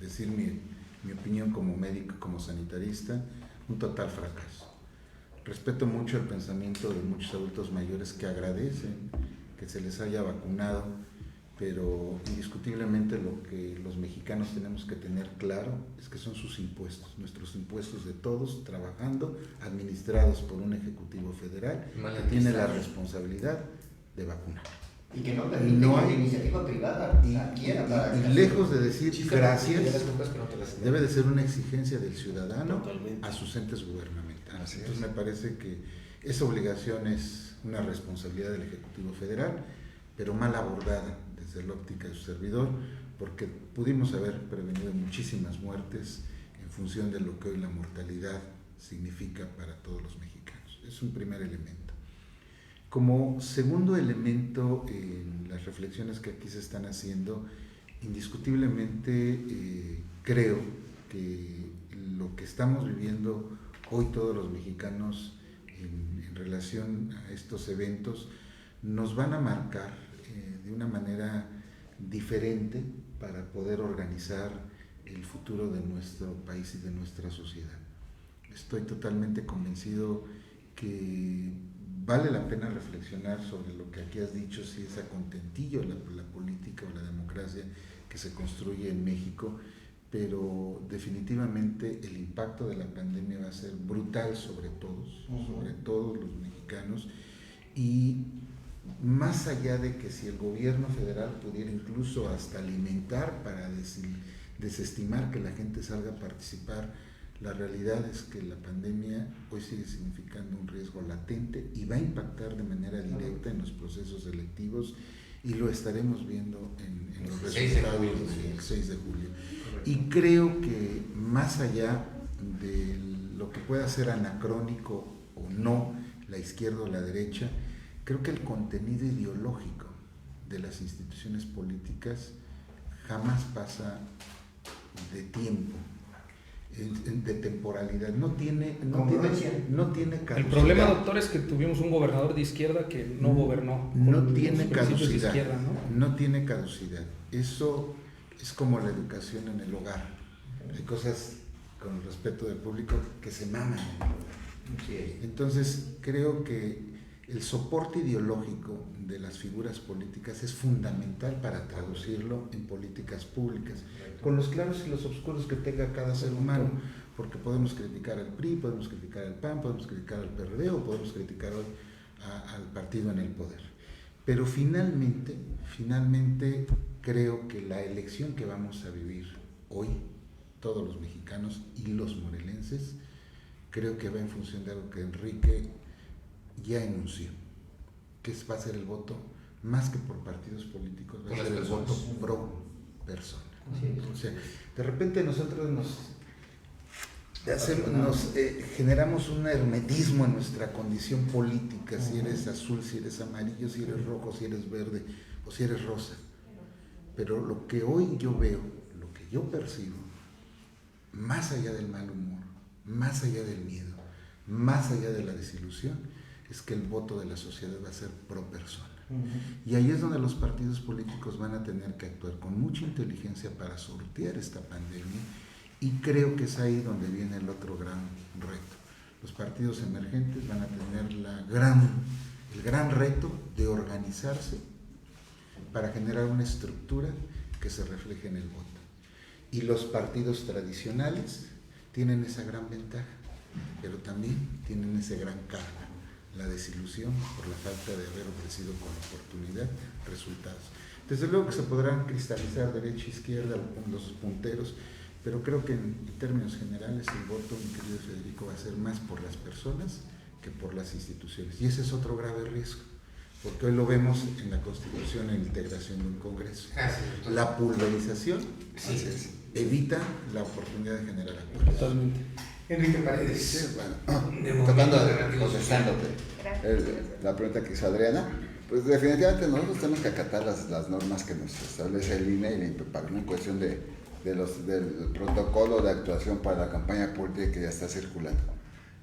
decir mi opinión como médico, como sanitarista, un total fracaso. Respeto mucho el pensamiento de muchos adultos mayores que agradecen que se les haya vacunado, pero indiscutiblemente lo que los mexicanos tenemos que tener claro es que son sus impuestos, nuestros impuestos de todos, trabajando, administrados por un Ejecutivo Federal que tiene la responsabilidad de vacunar. Y que no permite que la iniciativa privada quiera para y lejos de decir gracias, debe de ser una exigencia del ciudadano a sus entes gubernamentales. Entonces me parece que esa obligación es una responsabilidad del Ejecutivo Federal, pero mal abordada desde la óptica de su servidor, porque pudimos haber prevenido muchísimas muertes en función de lo que hoy la mortalidad significa para todos los mexicanos. Es un primer elemento. Como segundo elemento, en las reflexiones que aquí se están haciendo, indiscutiblemente creo que lo que estamos viviendo hoy todos los mexicanos en relación a estos eventos nos van a marcar de una manera diferente para poder organizar el futuro de nuestro país y de nuestra sociedad. Estoy totalmente convencido que vale la pena reflexionar sobre lo que aquí has dicho, si es a contentillo la política o la democracia que se construye en México, pero definitivamente el impacto de la pandemia va a ser brutal sobre todos los mexicanos, y más allá de que si el gobierno federal pudiera incluso hasta alimentar para desestimar que la gente salga a participar, la realidad es que la pandemia hoy sigue significando un riesgo latente y va a impactar de manera directa en los procesos electivos, y lo estaremos viendo en los resultados del 6 de julio. Y creo que más allá de lo que pueda ser anacrónico o no, la izquierda o la derecha, creo que el contenido ideológico de las instituciones políticas jamás pasa de tiempo, de temporalidad, no tiene caducidad. El problema, doctor, es que tuvimos un gobernador de izquierda que no gobernó. No tiene caducidad. Izquierda, ¿no? Tiene caducidad. Eso es como la educación en el hogar. Hay cosas, con el respeto del público, que se maman. Entonces, creo que el soporte ideológico de las figuras políticas es fundamental para traducirlo en políticas públicas, con los claros y los oscuros que tenga cada ser humano, porque podemos criticar al PRI, podemos criticar al PAN, podemos criticar al PRD o podemos criticar hoy al partido en el poder. Pero finalmente creo que la elección que vamos a vivir hoy, todos los mexicanos y los morelenses, creo que va en función de algo que Enrique ya enunció, que va a ser el voto, más que por partidos políticos, va a ser el voto pro persona. O sea, de repente nosotros generamos un hermetismo en nuestra condición política, si eres azul, si eres amarillo, si eres rojo, si eres verde o si eres rosa. Pero lo que hoy yo veo, lo que yo percibo, más allá del mal humor, más allá del miedo, más allá de la desilusión, es que el voto de la sociedad va a ser pro persona. Y ahí es donde los partidos políticos van a tener que actuar con mucha inteligencia para sortear esta pandemia, y creo que es ahí donde viene el otro gran reto. Los partidos emergentes van a tener el gran reto de organizarse para generar una estructura que se refleje en el voto. Y los partidos tradicionales tienen esa gran ventaja, pero también tienen ese gran karma, la desilusión por la falta de haber ofrecido con oportunidad resultados. Desde luego que se podrán cristalizar derecha e izquierda los punteros, pero creo que en términos generales el voto, mi querido Federico, va a ser más por las personas que por las instituciones. Y ese es otro grave riesgo, porque hoy lo vemos en la Constitución, en la integración de un Congreso. La pulverización evita la oportunidad de generar acuerdos. Totalmente. Enrique Paredes. Sí, bueno, contestándote la pregunta que hizo Adriana, pues definitivamente nosotros tenemos que acatar las normas que nos establece el INE y el INPEPAC, ¿no? En cuestión del protocolo de actuación para la campaña política que ya está circulando.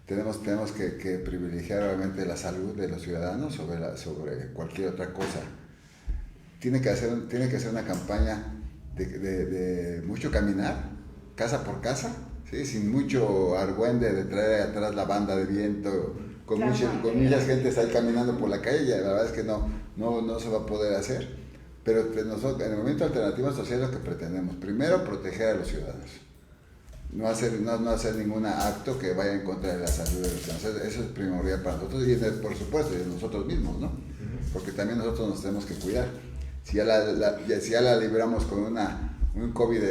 Tenemos que privilegiar obviamente la salud de los ciudadanos sobre cualquier otra cosa. Tiene que ser una campaña de mucho caminar, casa por casa, ¿sí? Sin mucho argüende de traer atrás la banda de viento, con muchas gentes ahí caminando por la calle, y la verdad es que no se va a poder hacer. Pero nosotros, en el Movimiento Alternativa Social, lo que pretendemos, primero, proteger a los ciudadanos. No hacer ningún acto que vaya en contra de la salud de los ciudadanos. Eso es primordial para nosotros y, por supuesto, de nosotros mismos, ¿no? Porque también nosotros nos tenemos que cuidar. Si ya la libramos con un COVID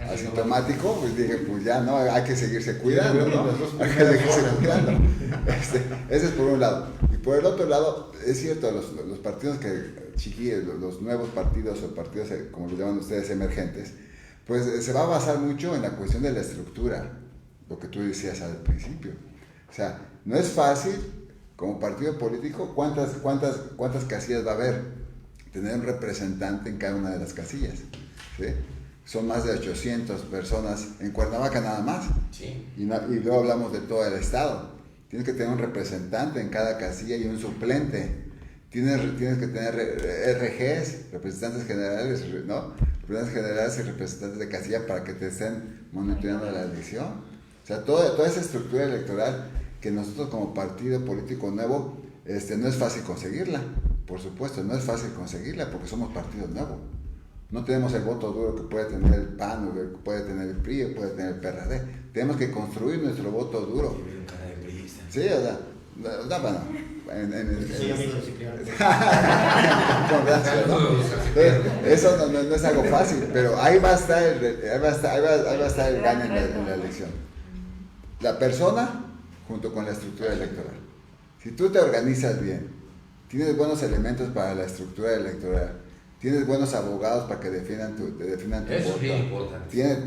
asintomático, pues dije, pues ya no, hay que seguirse cuidando, ¿no? Hay que seguirse cuidando. Ese es por un lado. Y por el otro lado, es cierto, los partidos los nuevos partidos o partidos, como los llaman ustedes, emergentes, pues se va a basar mucho en la cuestión de la estructura, lo que tú decías al principio. O sea, no es fácil, como partido político, ¿cuántas casillas va a haber? Tener un representante en cada una de las casillas, ¿sí? Son más de 800 personas en Cuernavaca nada más, sí. Y luego hablamos de todo el estado. Tienes que tener un representante en cada casilla y un suplente. Tienes que tener RGs, representantes generales, ¿no? Representantes generales y representantes de casilla para que te estén monitoreando la elección. O sea, toda esa estructura electoral que nosotros como partido político nuevo, no es fácil conseguirla. Por supuesto, no es fácil conseguirla porque somos partido nuevo. No tenemos el voto duro que puede tener el PAN, o que puede tener el PRI, o puede tener el PRD. Tenemos que construir nuestro voto duro. Sí, o sea, bueno, eso no es algo fácil, pero ahí va a estar el gane en la elección. La persona junto con la estructura electoral. Si tú te organizas bien, tienes buenos elementos para la estructura electoral, tienes buenos abogados para que defiendan tu voto. Eso es bien importante. Tienes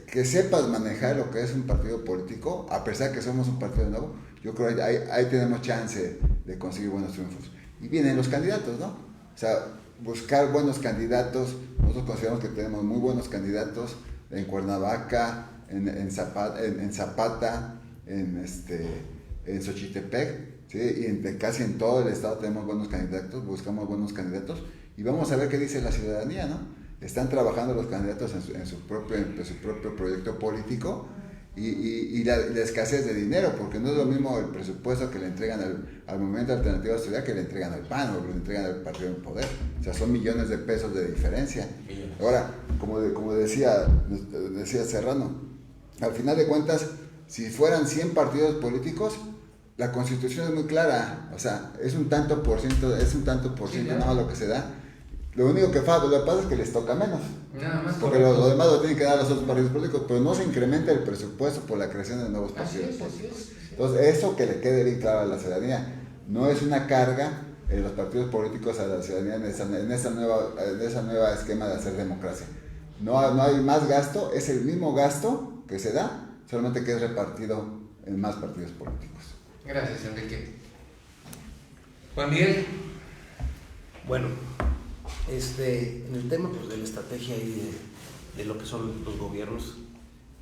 que sepas manejar lo que es un partido político, a pesar que somos un partido nuevo. Yo creo que ahí tenemos chance de conseguir buenos triunfos. Y vienen los candidatos, ¿no? O sea, buscar buenos candidatos. Nosotros consideramos que tenemos muy buenos candidatos en Cuernavaca, en Zapata, en Xochitepec. ¿Sí? Y casi en todo el estado tenemos buenos candidatos, buscamos buenos candidatos y vamos a ver qué dice la ciudadanía, ¿no? Están trabajando los candidatos en su propio proyecto político y la escasez de dinero, porque no es lo mismo el presupuesto que le entregan al Movimiento Alternativo Social que le entregan al PAN o que le entregan al Partido en Poder. O sea, son millones de pesos de diferencia. Ahora, como decía Serrano, al final de cuentas, si fueran 100 partidos políticos, la Constitución es muy clara, o sea, es un tanto por ciento nada más lo que se da. Lo único que pasa es que les toca menos. Nada más. Porque lo demás lo tienen que dar los otros partidos políticos, pero no se incrementa el presupuesto por la creación de nuevos partidos políticos. Entonces, eso que le quede bien claro a la ciudadanía, no es una carga en los partidos políticos a la ciudadanía en esa nueva esquema de hacer democracia. No hay más gasto, es el mismo gasto que se da, solamente que es repartido en más partidos políticos. Gracias, Enrique. Juan Miguel. Bueno, en el tema pues, de la estrategia y de lo que son los gobiernos,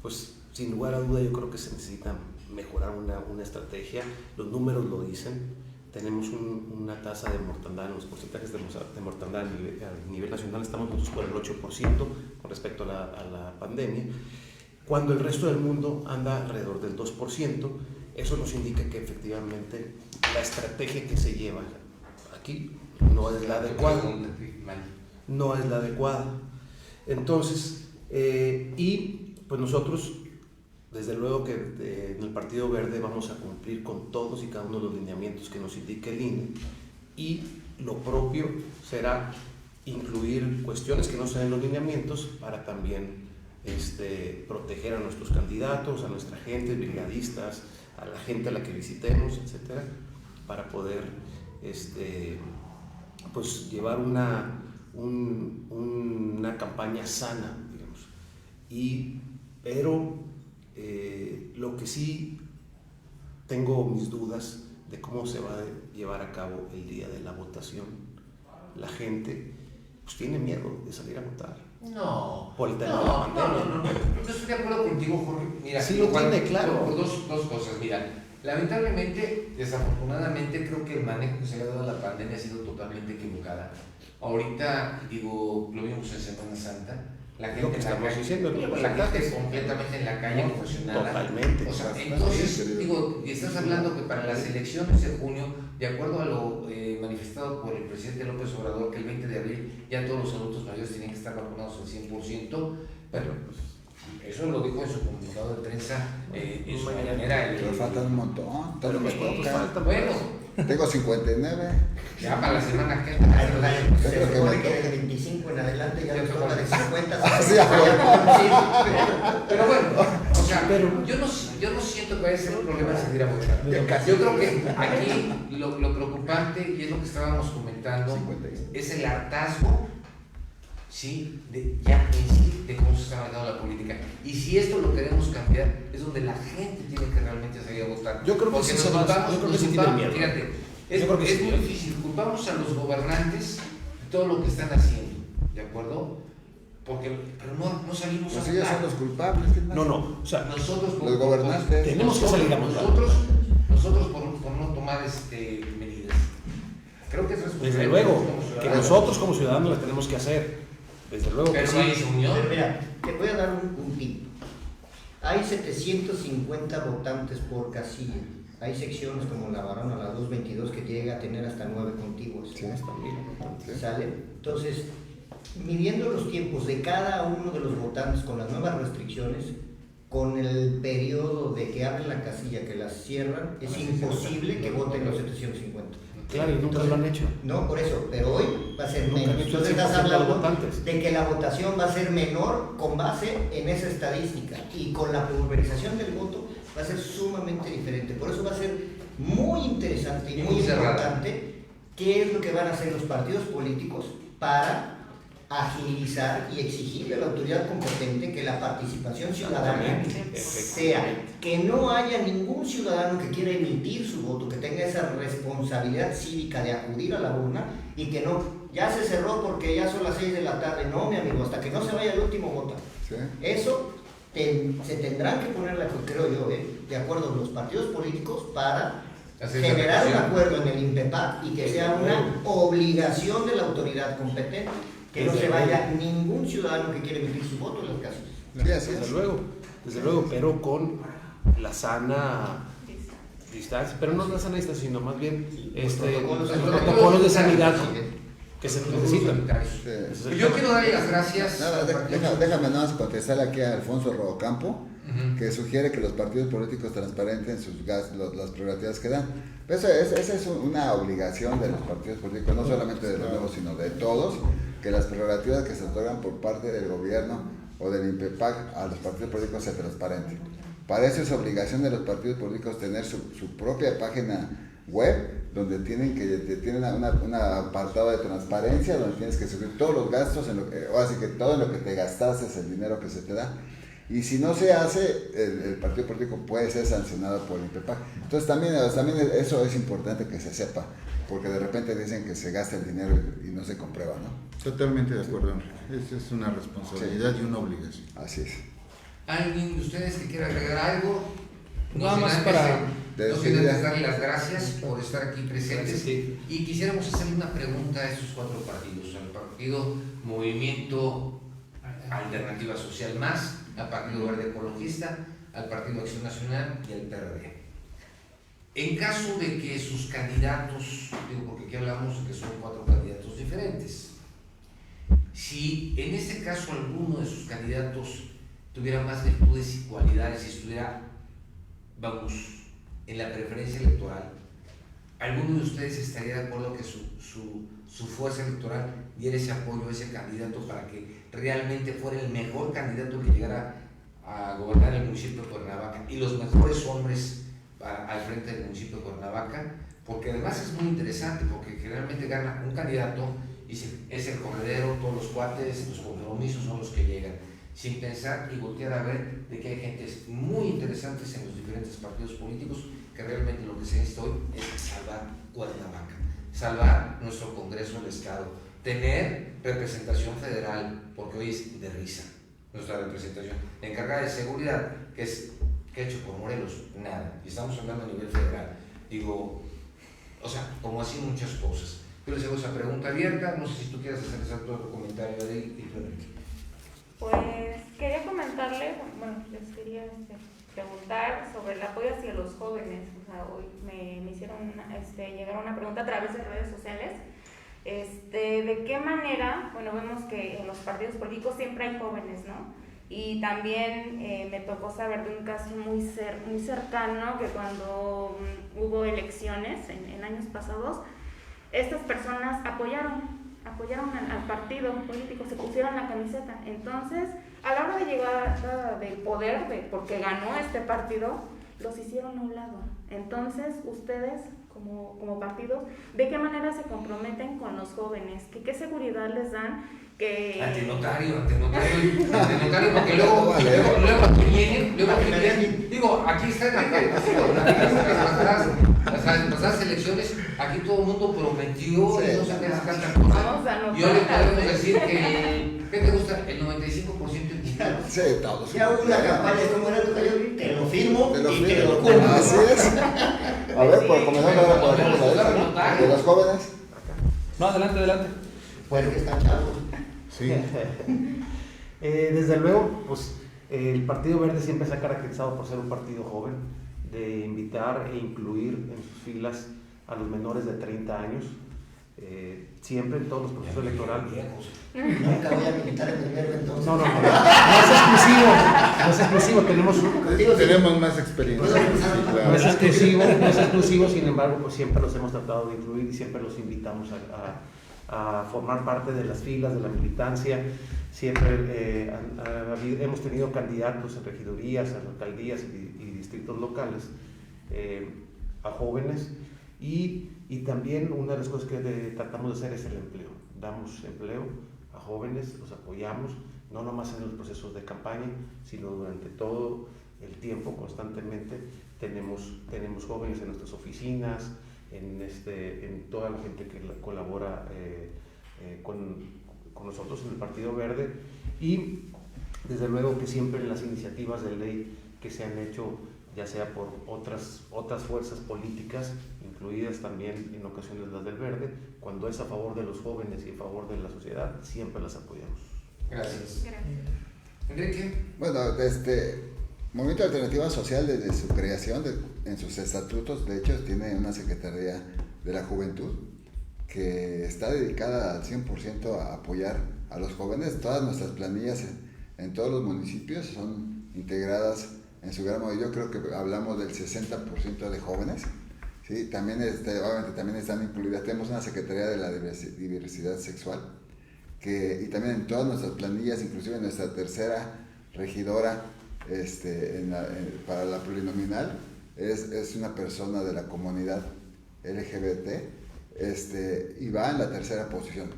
pues sin lugar a duda yo creo que se necesita mejorar una estrategia. Los números lo dicen. Tenemos una tasa de mortandad, en los porcentajes de mortandad a nivel nacional estamos nosotros por el 8% con respecto a la pandemia, cuando el resto del mundo anda alrededor del 2%. Eso nos indica que efectivamente la estrategia que se lleva aquí no es la adecuada. No es la adecuada. Entonces, y pues nosotros, desde luego que en el Partido Verde vamos a cumplir con todos y cada uno de los lineamientos que nos indique el INE, y lo propio será incluir cuestiones que no sean los lineamientos para también proteger a nuestros candidatos, a nuestra gente, brigadistas, a la gente a la que visitemos, etcétera, para poder pues llevar una campaña sana, digamos. Pero lo que sí tengo mis dudas de cómo se va a llevar a cabo el día de la votación. La gente pues tiene miedo de salir a votar. No. Por el tema de la pandemia. No. Yo estoy de acuerdo contigo, Jorge. Mira, sí lo tiene, claro. Por dos cosas. Mira, Lamentablemente, desafortunadamente, creo que el manejo que se le ha dado a la pandemia ha sido totalmente equivocada. Ahorita, digo, lo vimos en Semana Santa, la gente Lo que en la estamos calle, diciendo, la gente completamente en la calle, confusionada. Totalmente. O sea, entonces, digo, y estás hablando que para las elecciones de junio, de acuerdo a lo manifestado por el presidente López Obrador, que el 20 de abril ya todos los adultos mayores tienen que estar vacunados al 100%, pero eso lo dijo en su comunicado de prensa, en su mañanera. Pero faltan un montón. Pero pues, ¿cuántos faltan? Bueno, Tengo 59. ya para la semana que Se supone que del 25 en adelante ya nos toca de 50. Pero bueno, o sea, yo no siento que vaya a ser un problema seguir a votar. Yo creo que aquí lo preocupante, y es lo que estábamos comentando, es el hartazgo, ¿sí? De cómo se está manejando la política. Y si esto lo queremos cambiar, es donde la gente tiene que realmente salir a votar. Yo creo que sí, tienen miedo. Fíjate, es muy difícil. Culpamos a los gobernantes de todo lo que están haciendo, ¿de acuerdo? Pero no salimos Pues a ellos votar. son los culpables. No, o sea, Nosotros los gobernantes. tenemos que salir a votar. Nosotros por no tomar medidas. Creo que es responsabilidad. Desde luego, que nosotros como ciudadanos la tenemos que hacer. Desde luego que Pero sí. no hay unión. Pero mira, te voy a dar un tip. Hay 750 votantes por casilla. Hay secciones como la Barona, la 222, que llega a tener hasta 9 contiguos. Sí, sí. ¿Sale? Entonces, midiendo los tiempos de cada uno de los votantes con las nuevas restricciones, con el periodo de que abren la casilla, que las cierran, es imposible que voten los 750. Claro, y nunca lo han hecho. No, por eso, pero hoy va a ser Nunca menos. han hecho el Entonces estás 100% de los hablando votantes. de que la votación va a ser menor con base en esa estadística, y con la pulverización del voto va a ser sumamente diferente. Por eso va a ser muy interesante y muy importante qué es lo que van a hacer los partidos políticos para agilizar y exigirle a la autoridad competente que la participación ciudadana sea, que no haya ningún ciudadano que quiera emitir su voto, que tenga esa responsabilidad cívica de acudir a la urna, y que no, ya se cerró porque ya son las 6 de la tarde. No, mi amigo, hasta que no se vaya el último voto. Sí. Eso se tendrán que poner, creo yo, de acuerdo los partidos políticos para generar un acuerdo en el INPEPAC, y que sea una obligación de la autoridad competente, que no se vaya ningún ciudadano que quiera emitir su voto en las casas. Sí, así es. Desde luego, pero con la sana distancia, pero no la sana distancia, sino más bien los protocolos de sanidad que se necesitan. Sí. Yo quiero darle las gracias. Déjame nada más contestarle aquí a Alfonso Rodocampo, que sugiere que los partidos políticos transparenten sus gastos, las prerrogativas que dan. Esa es una obligación de los partidos políticos, no solamente de los nuevos, sino de todos, que las prerrogativas que se otorgan por parte del gobierno o del INPEPAC a los partidos políticos se transparenten. Para eso es obligación de los partidos políticos tener su propia página web, donde tienen un apartado de transparencia, donde tienes que subir todos los gastos, o así que todo en lo que te gastaste es el dinero que se te da. Y si no se hace, el partido político puede ser sancionado por el INPEPAC. Entonces también eso es importante que se sepa, porque de repente dicen que se gasta el dinero y no se comprueba, ¿no? Totalmente de acuerdo, Enrique. Esa es una responsabilidad y una obligación. Así es. ¿Alguien de ustedes que quiera agregar algo? Nada más para no sin antes darle las gracias por estar aquí presentes. Y quisiéramos hacerle una pregunta a estos 4 partidos: al partido Movimiento Alternativa Social Más, al Partido Verde Ecologista, al Partido Acción Nacional y al PRD. En caso de que sus candidatos, porque aquí hablamos de que son 4 candidatos diferentes, si en este caso alguno de sus candidatos tuviera más virtudes y cualidades y estuviera, en la preferencia electoral, ¿alguno de ustedes estaría de acuerdo que su fuerza electoral diera ese apoyo a ese candidato para que realmente fuera el mejor candidato que llegara a gobernar el municipio de Cuernavaca y los mejores hombres al frente del municipio de Cuernavaca? Porque además es muy interesante, porque generalmente gana un candidato y es el corredero, todos los cuates, los compromisos son los que llegan, sin pensar y voltear a ver de que hay gentes muy interesantes en los diferentes partidos políticos, que realmente lo que se necesita hoy es salvar Cuernavaca, salvar nuestro Congreso del Estado, tener representación federal, porque hoy es de risa nuestra representación, la encargada de seguridad, que es ¿Qué ha hecho por Morelos? Nada. Y estamos hablando a nivel federal. Digo, o sea, como así muchas cosas. Yo les hago esa pregunta abierta, no sé si tú quieres hacer otro comentario de ahí. Pues quería comentarle, bueno, les quería preguntar sobre el apoyo hacia los jóvenes. O sea, hoy me hicieron llegar una pregunta a través de redes sociales. ¿De qué manera? Bueno, vemos que en los partidos políticos siempre hay jóvenes, ¿no? Y también me tocó saber de un caso muy cercano que cuando hubo elecciones en años pasados, estas personas apoyaron al partido político, se pusieron la camiseta. Entonces, a la hora de llegar del poder, porque ganó este partido, los hicieron a un lado. Entonces, ustedes, como partidos, ¿de qué manera se comprometen con los jóvenes? ¿Qué seguridad les dan? Antenotario, porque luego que vienen, digo, aquí están las pasadas elecciones, aquí todo el mundo prometió, y no se qué tanta cosa. Yo le podemos decir que, ¿qué te gusta? El 95% indicado. Sí, todos. Ya hubo una campaña, como era tu gallo, te lo firmo y te lo cumplo. Así es. A ver, por comenzar ahora por ejemplo, de los jóvenes. No, adelante. Pues que están chavos. Sí. Desde luego, pues el Partido Verde siempre se ha caracterizado por ser un partido joven, de invitar e incluir en sus filas a los menores de 30 años, siempre en todos los procesos electorales. Nunca voy a militar en el Verde entonces. No es exclusivo, tenemos más experiencia. No es exclusivo, sin embargo, pues siempre los hemos tratado de incluir y siempre los invitamos a formar parte de las filas de la militancia. Siempre hemos tenido candidatos en regidurías, en alcaldías y distritos locales a jóvenes y también una de las cosas que tratamos de hacer es el empleo. Damos empleo a jóvenes, los apoyamos, no nomás en los procesos de campaña, sino durante todo el tiempo, constantemente tenemos jóvenes en nuestras oficinas, en toda la gente que colabora con nosotros en el Partido Verde, y desde luego que siempre en las iniciativas de ley que se han hecho, ya sea por otras fuerzas políticas, incluidas también en ocasiones las del Verde, cuando es a favor de los jóvenes y a favor de la sociedad, siempre las apoyamos. Gracias. Enrique. Bueno, Movimiento de Alternativa Social, desde su creación, en sus estatutos, de hecho, tiene una Secretaría de la Juventud que está dedicada al 100% a apoyar a los jóvenes. Todas nuestras planillas en todos los municipios son integradas en su gran mayoría. Yo creo que hablamos del 60% de jóvenes. ¿Sí? También, obviamente, también están incluidas. Tenemos una Secretaría de la Diversidad Sexual, y también en todas nuestras planillas, inclusive en nuestra tercera regidora, para la plurinominal es una persona de la comunidad LGBT, y va en la tercera posición,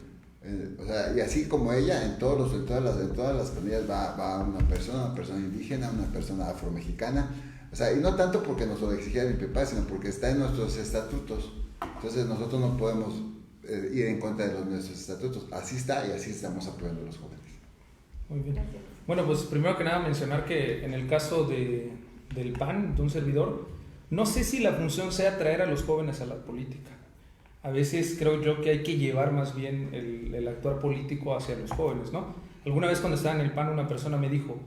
y así como ella, en todas las planillas va una persona indígena, una persona afromexicana, y no tanto porque nos lo exigiera mi papá, sino porque está en nuestros estatutos. Entonces nosotros no podemos ir en contra de nuestros estatutos. Así está, y así estamos apoyando a los jóvenes. Muy bien. Bueno, pues primero que nada mencionar que en el caso del PAN, de un servidor, no sé si la función sea traer a los jóvenes a la política. A veces creo yo que hay que llevar más bien el actuar político hacia los jóvenes, ¿no? Alguna vez cuando estaba en el PAN una persona me dijo,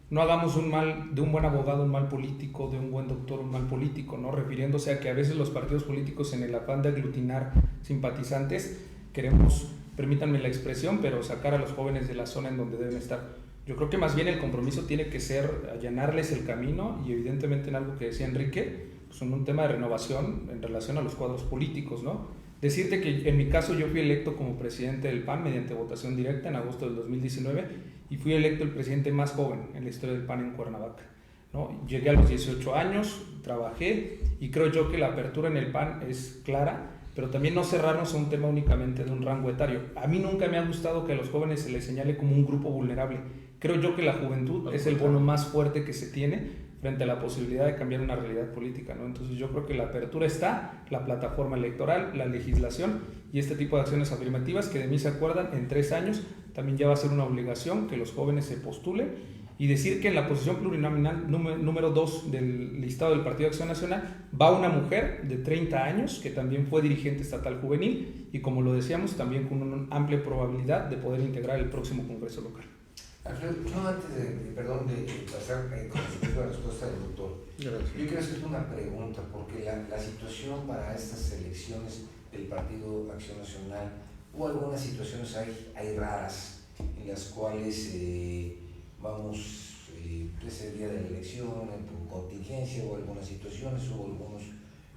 no hagamos de un buen abogado un mal político, de un buen doctor un mal político, ¿no? Refiriéndose a que a veces los partidos políticos, en el afán de aglutinar simpatizantes, queremos, permítanme la expresión, pero sacar a los jóvenes de la zona en donde deben estar. Yo creo que más bien el compromiso tiene que ser allanarles el camino, y evidentemente en algo que decía Enrique, pues en un tema de renovación en relación a los cuadros políticos, ¿no? Decirte que en mi caso yo fui electo como presidente del PAN mediante votación directa en agosto del 2019, y fui electo el presidente más joven en la historia del PAN en Cuernavaca, ¿no? Llegué a los 18 años, trabajé, y creo yo que la apertura en el PAN es clara, pero también no cerrarnos a un tema únicamente de un rango etario. A mí nunca me ha gustado que a los jóvenes se les señale como un grupo vulnerable. Creo yo que la juventud es el bono más fuerte que se tiene frente a la posibilidad de cambiar una realidad política, ¿no? Entonces yo creo que la apertura está, la plataforma electoral, la legislación y este tipo de acciones afirmativas que de mí se acuerdan en 3 años, también ya va a ser una obligación que los jóvenes se postulen y decir que en la posición plurinominal número 2 del listado del Partido Acción Nacional va una mujer de 30 años que también fue dirigente estatal juvenil y, como lo decíamos, también con una amplia probabilidad de poder integrar el próximo Congreso local. Alfredo, yo antes de pasar con respecto a la respuesta del doctor, Gracias. yo quiero hacerte una pregunta, porque la situación para estas elecciones del Partido Acción Nacional, hubo algunas situaciones hay raras en las cuales ese día de la elección, por contingencia o algunas situaciones, hubo algunos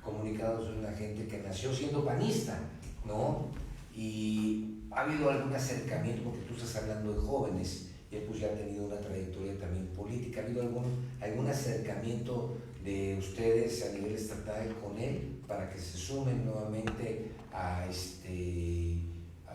comunicados de una gente que nació siendo panista, ¿no? Y ha habido algún acercamiento, porque tú estás hablando de jóvenes, y él pues ya ha tenido una trayectoria también política. ¿Ha habido algún acercamiento de ustedes a nivel estatal con él para que se sumen nuevamente a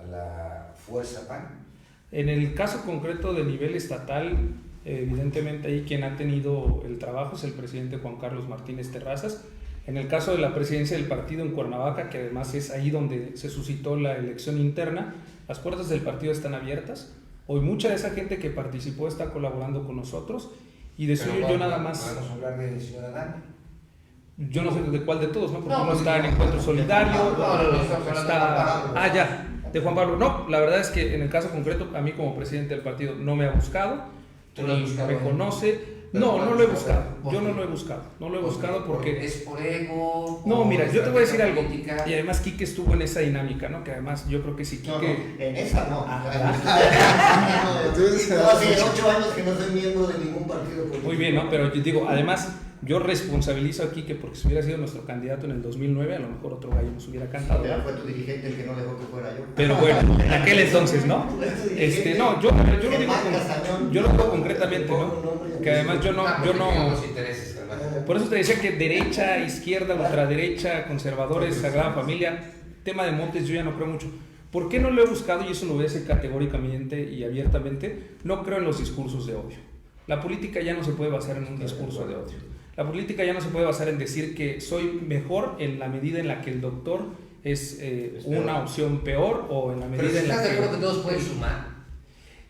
la Fuerza PAN? En el caso concreto de nivel estatal, evidentemente ahí quien ha tenido el trabajo es el presidente Juan Carlos Martínez Terrazas. En el caso de la presidencia del partido en Cuernavaca, que además es ahí donde se suscitó la elección interna, las puertas del partido están abiertas. Hoy mucha de esa gente que participó está colaborando con nosotros, y de suyo yo nada más... ¿Podemos hablar de la señora Dani? Yo no sé de cuál de todos, ¿no? Porque No, uno pues, está en Encuentro Solidario, está... ya, de Juan Pablo. No, la verdad es que en el caso concreto, a mí como presidente del partido no me ha buscado, ni me conoce. No lo he buscado. Yo no lo he buscado. No lo he buscado porque... ¿Es por ego? No, mira, yo te voy a decir algo. Política? Y además Quique estuvo en esa dinámica, ¿no? Que además yo creo que si Quique... No, en esa no. Entonces, Hace 8 años que no soy miembro de ningún partido político. Muy bien, ¿no? Pero yo digo, además, yo responsabilizo a Quique porque si hubiera sido nuestro candidato en el 2009, a lo mejor otro gallo nos hubiera cantado. Pero fue tu dirigente el que no dejó que fuera yo. Pero bueno, en aquel entonces, ¿no? No, yo lo digo concretamente, ¿no? Que además yo no... Por eso te decía que derecha, izquierda, ultraderecha, conservadores, Sagrada Familia, tema de Montes yo ya no creo mucho. ¿Por qué no lo he buscado? Y eso lo voy a decir categóricamente y abiertamente. No creo en los discursos de odio. La política ya no se puede basar en un discurso de odio. La política ya no se puede basar en decir que soy mejor en la medida en la que el doctor es una opción peor, o en la medida en la que... ¿Estás de acuerdo que todos pueden sumar?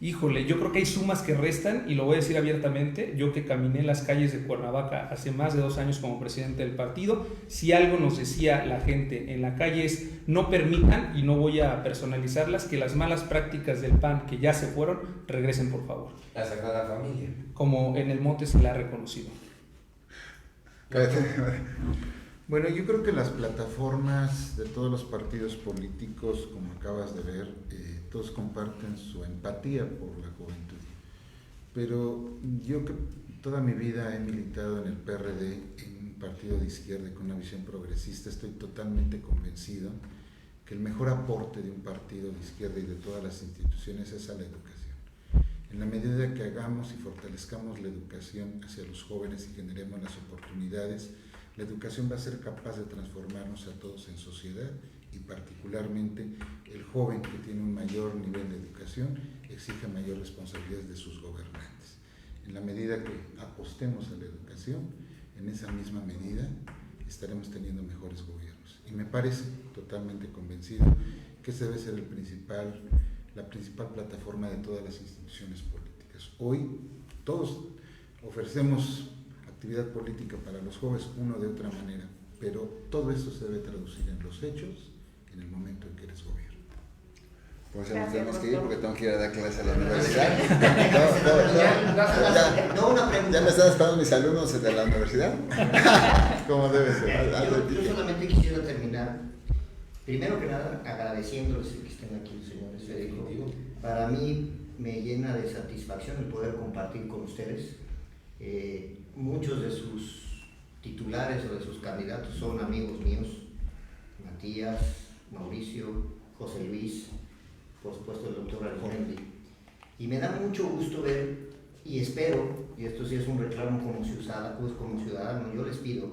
Híjole, yo creo que hay sumas que restan, y lo voy a decir abiertamente. Yo que caminé las calles de Cuernavaca hace más de 2 años como presidente del partido, si algo nos decía la gente en la calle es: no permitan, y no voy a personalizarlas, que las malas prácticas del PAN que ya se fueron regresen, por favor. La Sagrada Familia. Como en el Monte se la ha reconocido. Bueno, yo creo que las plataformas de todos los partidos políticos, como acabas de ver, todos comparten su empatía por la juventud. Pero yo que toda mi vida he militado en el PRD, en un partido de izquierda con una visión progresista, estoy totalmente convencido que el mejor aporte de un partido de izquierda y de todas las instituciones es a la educación. En la medida que hagamos y fortalezcamos la educación hacia los jóvenes y generemos las oportunidades, la educación va a ser capaz de transformarnos a todos en sociedad, y particularmente el joven que tiene un mayor nivel de educación exige mayor responsabilidad de sus gobernantes. En la medida que apostemos a la educación, en esa misma medida estaremos teniendo mejores gobiernos. Y me parece totalmente convencido que ese debe ser la principal plataforma de todas las instituciones políticas. Hoy todos ofrecemos actividad política para los jóvenes, uno de otra manera, pero todo esto se debe traducir en los hechos en el momento en que eres gobierno. Pues ya nos tenemos que ir porque tengo que ir a dar clase a la universidad. Ya me están esperando mis alumnos de la universidad. Como debe ser. Yo solamente quisiera terminar, primero que nada, agradeciéndoles que estén aquí, señores Federico. Para mí me llena de satisfacción el poder compartir con ustedes. Muchos de sus titulares o de sus candidatos son amigos míos: Matías, Mauricio, José Luis, por supuesto el doctor Alejandro. Y me da mucho gusto ver, y espero, y esto sí es un reclamo como ciudadano, yo les pido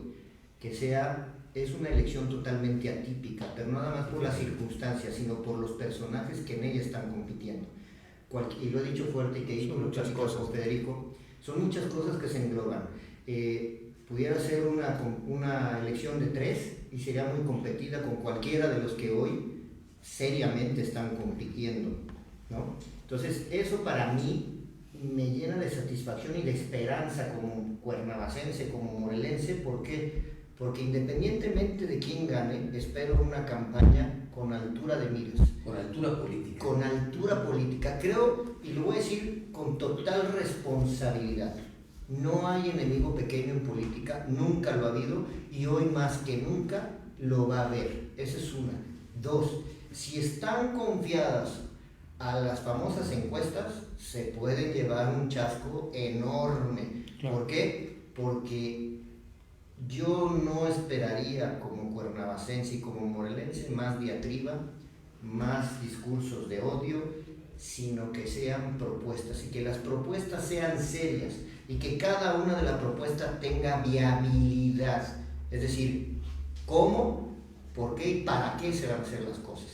que es una elección totalmente atípica, pero nada más por las circunstancias, sino por los personajes que en ella están compitiendo. Y lo he dicho fuerte y que digo muchas cosas, Federico, son muchas cosas que se engloban. Pudiera ser una elección de 3 y sería muy competida con cualquiera de los que hoy seriamente están compitiendo, ¿no? Entonces, eso para mí me llena de satisfacción y de esperanza como cuernavacense, como morelense. ¿Por qué? Porque independientemente de quién gane, espero una campaña con altura de miras. Con altura política. Con altura política. Creo, y lo voy a decir con total responsabilidad, no hay enemigo pequeño en política, nunca lo ha habido y hoy más que nunca lo va a haber. Esa es una. Dos, si están confiadas a las famosas encuestas, se pueden llevar un chasco enorme. Claro. ¿Por qué? Porque yo no esperaría como cuernavacense y como morelense más diatriba, más discursos de odio, sino que sean propuestas y que las propuestas sean serias y que cada una de las propuestas tenga viabilidad. Es decir, cómo, por qué y para qué se van a hacer las cosas.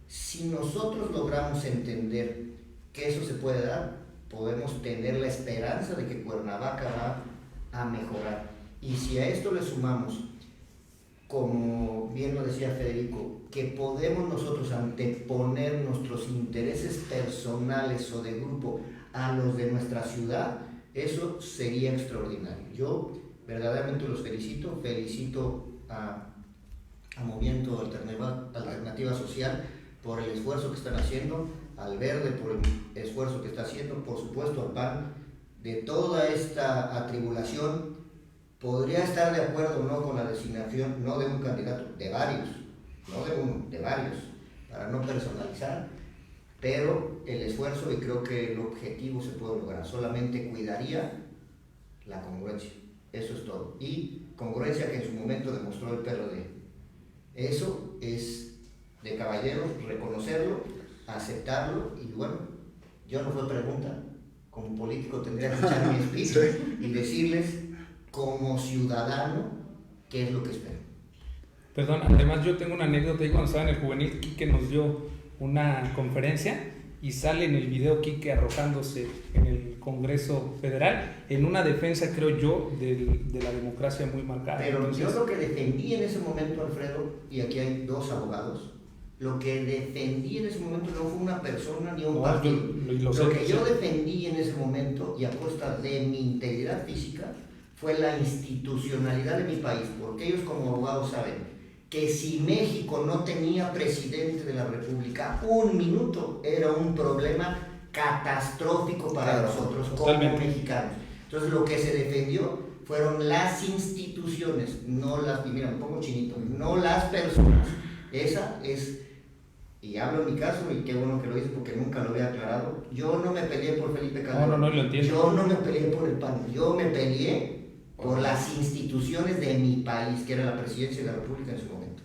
Si nosotros logramos entender que eso se puede dar, podemos tener la esperanza de que Cuernavaca va a mejorar. Y si a esto le sumamos, como bien lo decía Federico, que podemos nosotros anteponer nuestros intereses personales o de grupo a los de nuestra ciudad, eso sería extraordinario. Yo verdaderamente los felicito a Movimiento Alternativa Social por el esfuerzo que están haciendo, al Verde por el esfuerzo que está haciendo, por supuesto al PAN, de toda esta atribulación. Podría estar de acuerdo no con la designación, no de un candidato, de varios, no de uno, de varios, para no personalizar, pero el esfuerzo y creo que el objetivo se puede lograr. Solamente cuidaría la congruencia, eso es todo. Y congruencia que en su momento demostró el PRD. Eso es de caballeros, reconocerlo, aceptarlo y bueno, yo no fue pregunta, como político tendría que echar mi speech y decirles como ciudadano qué es lo que espero. Perdón, además yo tengo una anécdota. Cuando estaba en el juvenil, Quique nos dio una conferencia y sale en el video Quique arrojándose en el Congreso Federal en una defensa, creo yo, de la democracia muy marcada. Pero entonces, yo lo que defendí en ese momento, Alfredo, y aquí hay dos abogados, lo que defendí en ese momento no fue una persona ni un partido. Lo que yo defendí en ese momento, y a costa de mi integridad física, fue la institucionalidad de mi país, porque ellos como abogados saben que si México no tenía presidente de la República, un minuto era un problema catastrófico para nosotros como mexicanos. Entonces lo que se defendió fueron las instituciones, no las, mira, me pongo chinito, no las personas. Esa es, y hablo en mi caso, y qué bueno que lo hice porque nunca lo había aclarado, yo no me peleé por Felipe Calderón, no, lo entiendo. Yo no me peleé por el PAN, yo me peleé por las instituciones de mi país, que era la presidencia de la República en su momento.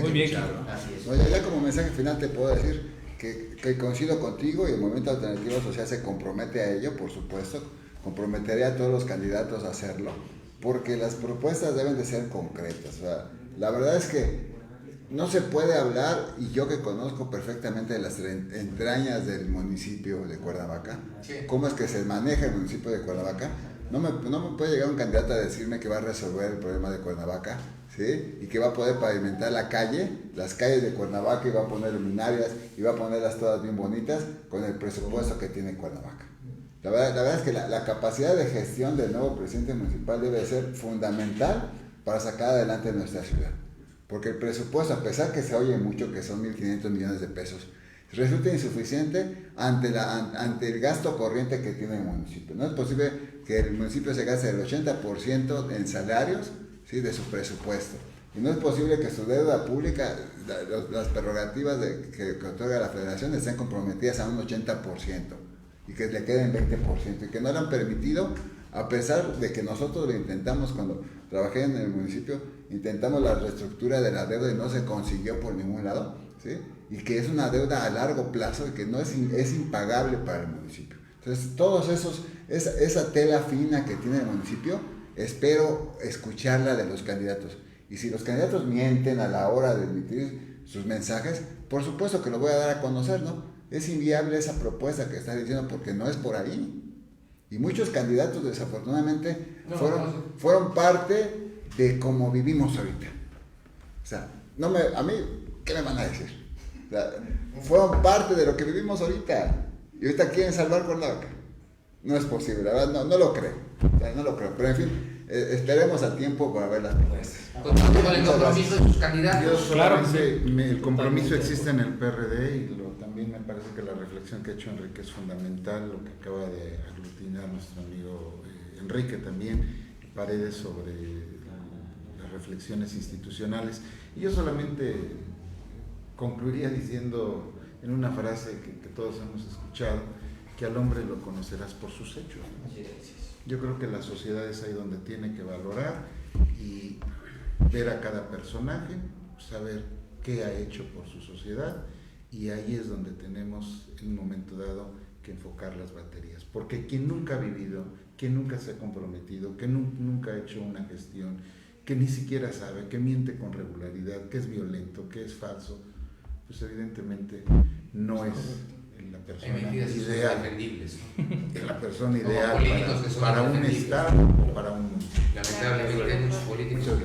Muy bien, así es. Oye, ya como mensaje final te puedo decir que coincido contigo y el Movimiento Alternativo Social se compromete a ello, por supuesto, comprometería a todos los candidatos a hacerlo, porque las propuestas deben de ser concretas. O sea, la verdad es que no se puede hablar, y yo que conozco perfectamente las entrañas del municipio de Cuernavaca, cómo es que se maneja el municipio de Cuernavaca, no me puede llegar un candidato a decirme que va a resolver el problema de Cuernavaca, ¿sí? Y que va a poder pavimentar las calles de Cuernavaca, y va a poner luminarias, y va a ponerlas todas bien bonitas con el presupuesto que tiene Cuernavaca. La verdad es que la capacidad de gestión del nuevo presidente municipal debe ser fundamental para sacar adelante nuestra ciudad. Porque el presupuesto, a pesar que se oye mucho, que son 1.500 millones de pesos, resulta insuficiente ante el gasto corriente que tiene el municipio. No es posible que el municipio se gaste el 80% en salarios, ¿sí?, de su presupuesto. Y no es posible que su deuda pública, las prerrogativas que otorga la federación, estén comprometidas a un 80% y que le queden 20%, y que no lo han permitido, a pesar de que nosotros lo intentamos. Cuando trabajé en el municipio, intentamos la reestructura de la deuda y no se consiguió por ningún lado, ¿sí? Y que es una deuda a largo plazo y que no es impagable para el municipio. Entonces, todos esa tela fina que tiene el municipio, espero escucharla de los candidatos. Y si los candidatos mienten a la hora de emitir sus mensajes, por supuesto que lo voy a dar a conocer, ¿no? Es inviable esa propuesta que estás diciendo porque no es por ahí. Y muchos candidatos, desafortunadamente, fueron parte de cómo vivimos ahorita. O sea, a mí, ¿qué me van a decir? O sea, fueron parte de lo que vivimos ahorita. Y ahorita quieren salvar Cuernavaca. no es posible, la verdad no lo creo, o sea, no lo creo, pero en fin, esperemos a tiempo para ver las propuestas. Con el compromiso de sus candidatos. Yo solamente, el compromiso existe en el PRD y también me parece que la reflexión que ha hecho Enrique es fundamental, lo que acaba de aglutinar nuestro amigo Enrique también, Paredes, sobre las reflexiones institucionales. Y yo solamente concluiría diciendo en una frase que todos hemos escuchado, que al hombre lo conocerás por sus hechos, ¿no? Yo creo que la sociedad es ahí donde tiene que valorar y ver a cada personaje, saber qué ha hecho por su sociedad, y ahí es donde tenemos en un momento dado que enfocar las baterías, porque quien nunca ha vivido, quien nunca se ha comprometido, que nunca ha hecho una gestión, que ni siquiera sabe, que miente con regularidad, que es violento, que es falso, pues evidentemente no es la persona ideal, la persona ideal para un Estado o para un mundo. Lamentablemente hay muchos políticos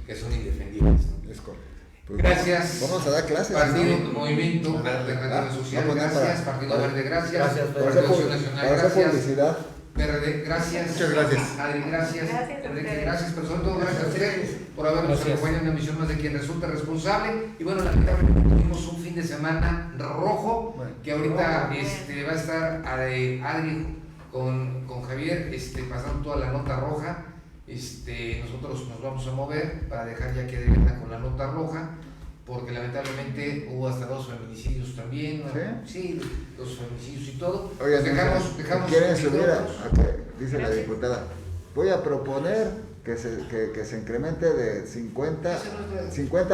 que son indefendibles, ¿no? Es correcto. Pues gracias. Vamos a dar clases. Partido, ¿no? Movimiento Alternativa Social, gracias. Partido Verde, gracias. Organización Nacional, gracias. Publicidad. PRD, gracias. Muchas gracias. Adri, gracias. Enrique, gracias. Pero sobre todo, gracias a ustedes por habernos acompañado en una emisión más de Quien Resulta Responsable. Y bueno, lamentablemente tuvimos un fin de semana rojo, que ahorita va a estar Adri con Javier pasando toda la nota roja. Nosotros nos vamos a mover para dejar ya que Adriana con la nota roja, porque lamentablemente hubo hasta 2 feminicidios también, ¿no? Sí, 2 feminicidios y todo. Oigan, dejamos quieren subir dice la diputada, voy a proponer que se incremente de 50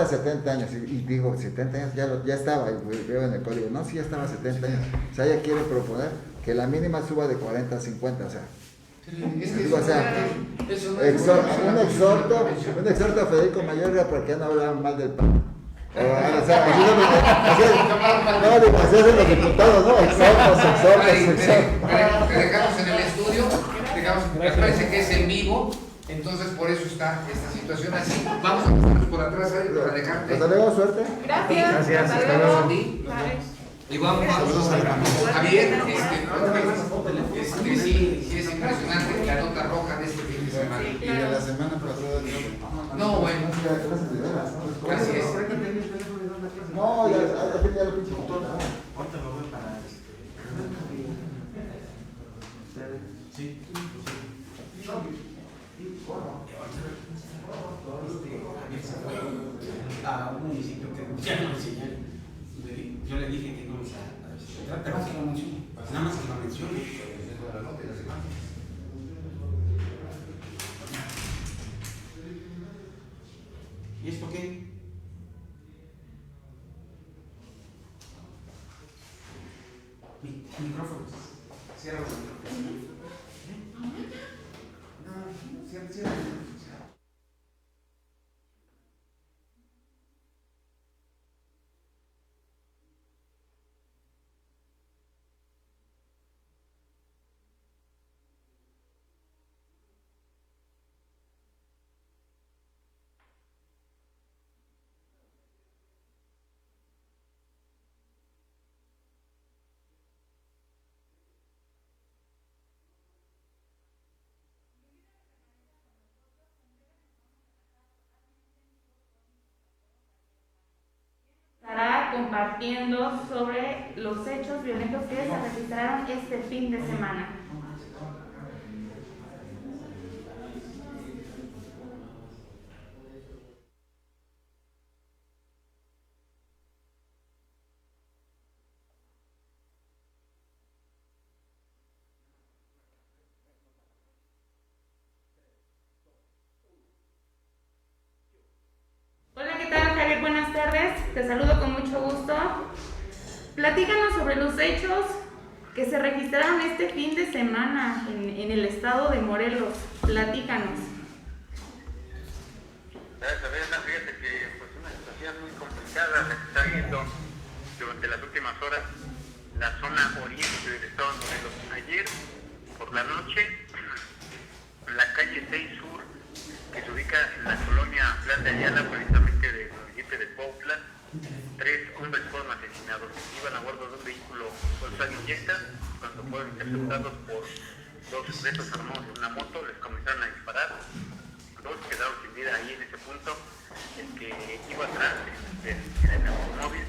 a 70 años, y digo, 70 años ya estaba, y veo en el código, no, sí ya estaba 70 años, o sea, ella quiere proponer que la mínima suba de 40 a 50, o sea, un exhorto a Federico Mayorga para que no hablaran mal del PAN. Así hacen los diputados, ¿no? Exhortos. Te dejamos en el estudio, me parece que es en vivo, entonces por eso está esta situación así. Vamos a pasarnos por atrás para dejarte. Hasta luego, suerte. Gracias. Hasta luego a ti. Y vamos a Javier, sí es impresionante la nota roja de este fin de semana. Y de la semana pasada no, bueno. Gracias. No, ya lo pinche. Ahorita lo voy para sí. A un municipio que ya no enseñan. Yo le dije que no a visitar, pero que lo mencione. Nada más que lo mencione. ¿Y esto qué? Micrófonos. Cierra los micrófonos. No, cierra. Estará compartiendo sobre los hechos violentos que se registraron este fin de semana. Hola, ¿qué tal, Javier? Buenas tardes, te saludo con mucho gusto. Platícanos sobre los hechos que se registraron este fin de semana en el estado de Morelos. Platícanos. Gracias, Adriana. Fíjate que pues una situación muy complicada se está viendo durante las últimas horas en la zona oriente del estado de Morelos. Ayer por la noche, en la calle 6 Sur, que se ubica en la colonia Plan de Ayala, precisamente del municipio de Cuautla, 3 hombres fueron asesinados. Iban a bordo de un vehículo Volkswagen Jetta cuando fueron interceptados por dos sujetos armados en una moto les comenzaron a disparar. Dos quedaron sin vida ahí en ese punto. El que iba atrás en el automóvil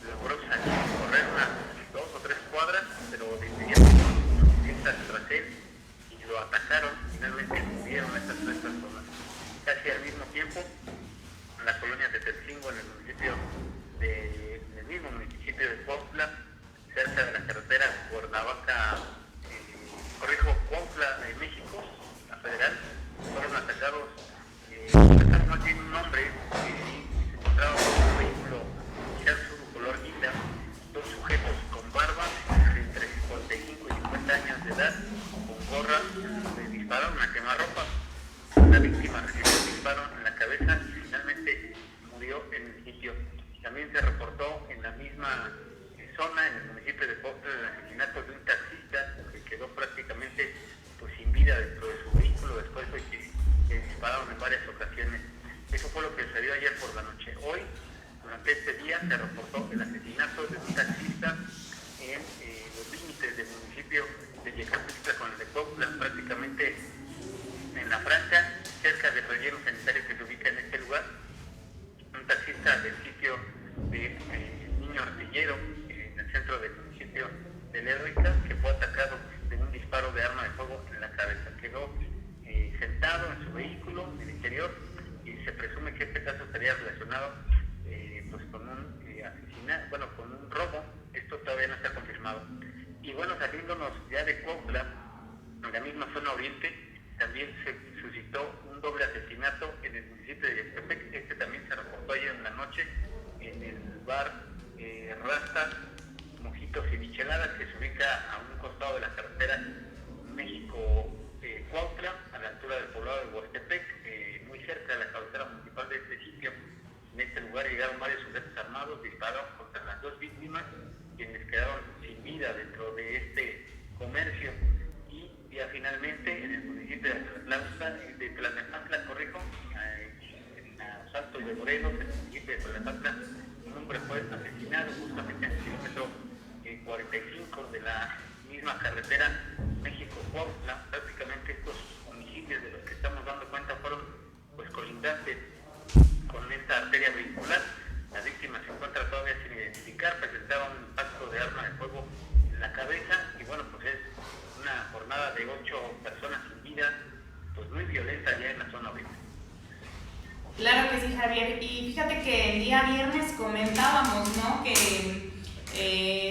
logró salir, correr unas 2 o 3 cuadras, pero de inmediato suficientes tras él y lo atacaron. Finalmente murieron estas 3 personas. Casi al mismo tiempo, en la colonia de Telcingo, en el mismo municipio de Cuautla, cerca de la carretera Cuernavaca, Cuautla, México, la federal, fueron atacados. Atacaron más bien un hombre que se encontraba con un vehículo Isuzu color guinda, 2 sujetos con barbas entre 45 y 50 años de edad, con gorra, le dispararon a quemarropa. La víctima recibió un disparo en la cabeza y finalmente murió en el sitio. También se reportó en la misma zona, en el municipio de Cuautla, el asesinato de un taxista que quedó prácticamente sin vida dentro de su vehículo después de que le dispararon en varias ocasiones. Eso fue lo que sucedió ayer por la noche. Hoy, durante este día, se reportó el asesinato de un taxista en los límites del municipio de Yecapixtla con el de Cuautla, prácticamente en la franja, cerca del relleno sanitario que se ubica en este lugar. Un taxista del sitio de Niño Artillero, en el centro del municipio de Lerrica, que fue atacado de un disparo de arma de fuego en la cabeza. Quedó sentado en su vehículo, en el interior, y se presume que este caso estaría relacionado con un asesinato, con un robo. Esto todavía no está confirmado. Y bueno, saliéndonos ya de Cuautla, en la misma zona oriente, también se suscitó un doble asesinato en el municipio de Yecapixtla. Este también se reportó ayer en la noche en el bar Rasta Mojitos y Micheladas, que se ubica a un costado de la carretera México-Cuautla, a la altura del poblado de Huastepec, muy cerca de la cabecera municipal de este sitio. En este lugar llegaron varios sujetos armados, dispararon contra las 2 víctimas, quienes quedaron sin vida dentro de este comercio. Y ya finalmente en el municipio de Tlanepantla, en los Altos de Morelos, en el municipio de Tlanepantla, un hombre fue asesinado justamente en el kilómetro 45 de la misma carretera México-Cuautla. Prácticamente estos homicidios de los que estamos dando cuenta fueron colindantes con esta arteria vehicular. La víctima se encuentra todavía sin identificar, presentaba un impacto de arma de fuego en la cabeza y bueno, pues es una jornada de 8 personas sin vida, pues muy violenta ya en la zona oeste. Claro que sí, Javier. Y fíjate que el día viernes comentábamos, ¿no? Que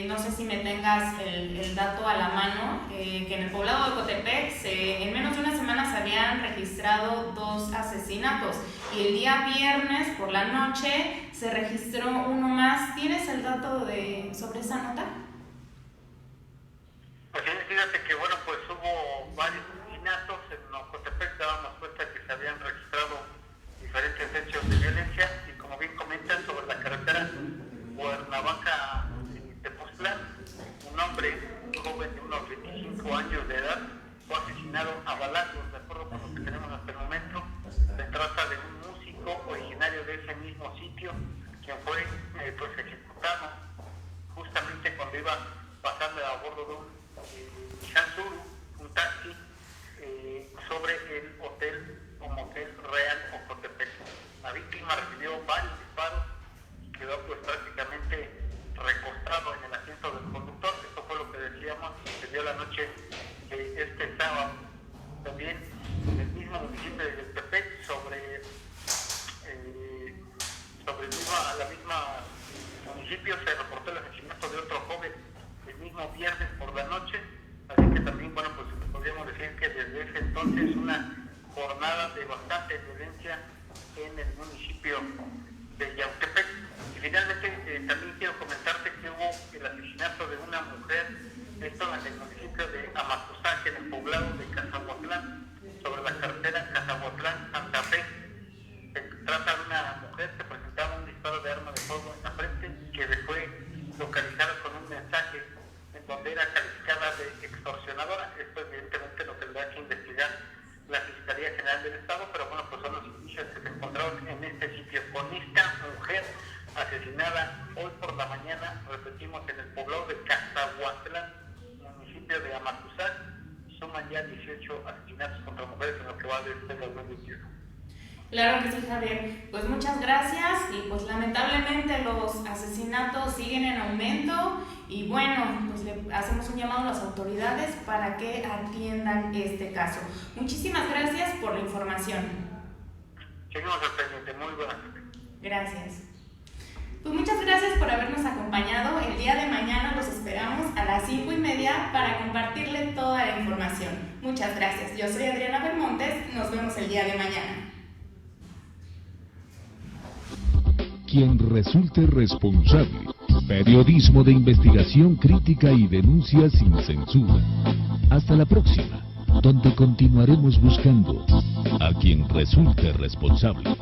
no sé si me tengas el dato a la mano, que en el poblado de Ecotepec en menos de una semana se habían registrado 2 asesinatos y el día viernes por la noche se registró uno más. ¿Tienes el dato sobre esa nota? Pues fíjate que bueno, pues hubo varios asesinatos en Ecotepec. Dábamos cuenta que se habían registrado diferentes hechos de violencia y como bien comentan, sobre la carretera Cuernavaca Tepoztlán, un hombre, un joven de unos 25 años de edad, fue asesinado a balazos. De acuerdo con lo que tenemos hasta el momento, se trata de un músico originario de ese mismo sitio, quien fue ejecutado justamente cuando iba pasando a bordo de un Nissan Suru, un taxi, sobre el hotel o motel Real Ocotepec. La víctima recibió varios disparos y quedó prácticamente recostado en el asiento del conductor. Esto fue lo que decíamos, sucedió la noche de este sábado. También en el mismo municipio de Yecapixtla, sobre la misma municipio, se reportó el asesinato de otro joven el mismo viernes por la noche. Así que también, bueno, pues podríamos decir que desde ese entonces una jornada de bastante violencia en el municipio de Yautepec. Y finalmente también quiero comentarte que hubo el asesinato de una mujer, esto en el municipio de Amacuzac, en el poblado de Cazahuatlán, sobre la carretera Cazahuatlán-Santa Fe. Se trata de una mujer que presentaba un disparo de arma de fuego en la frente, que fue localizada con un mensaje en donde era calificada de extorsionadora. Esto evidentemente lo tendrá que investigar la Fiscalía General del Estado, pero bueno, pues son los indicios que se encontraron en este sitio, con esta mujer asesinada hoy por la mañana, repetimos, en el poblado de Cazahuatlán, municipio de Amacuzac. Suman suman ya 18 asesinatos contra mujeres en lo que va de este 2021. Claro que sí, Javier. Pues muchas gracias y pues lamentablemente los asesinatos siguen en aumento y bueno, pues le hacemos un llamado a las autoridades para que atiendan este caso. Muchísimas gracias por la información. Seguimos al pendiente. Muy buenas noches. Gracias. Pues muchas gracias por habernos acompañado. El día de mañana los esperamos a las 5:30 para compartirle toda la información. Muchas gracias. Yo soy Adriana Belmontes. Nos vemos el día de mañana. Quien resulte responsable. Periodismo de investigación crítica y denuncia sin censura. Hasta la próxima, donde continuaremos buscando a quien resulte responsable.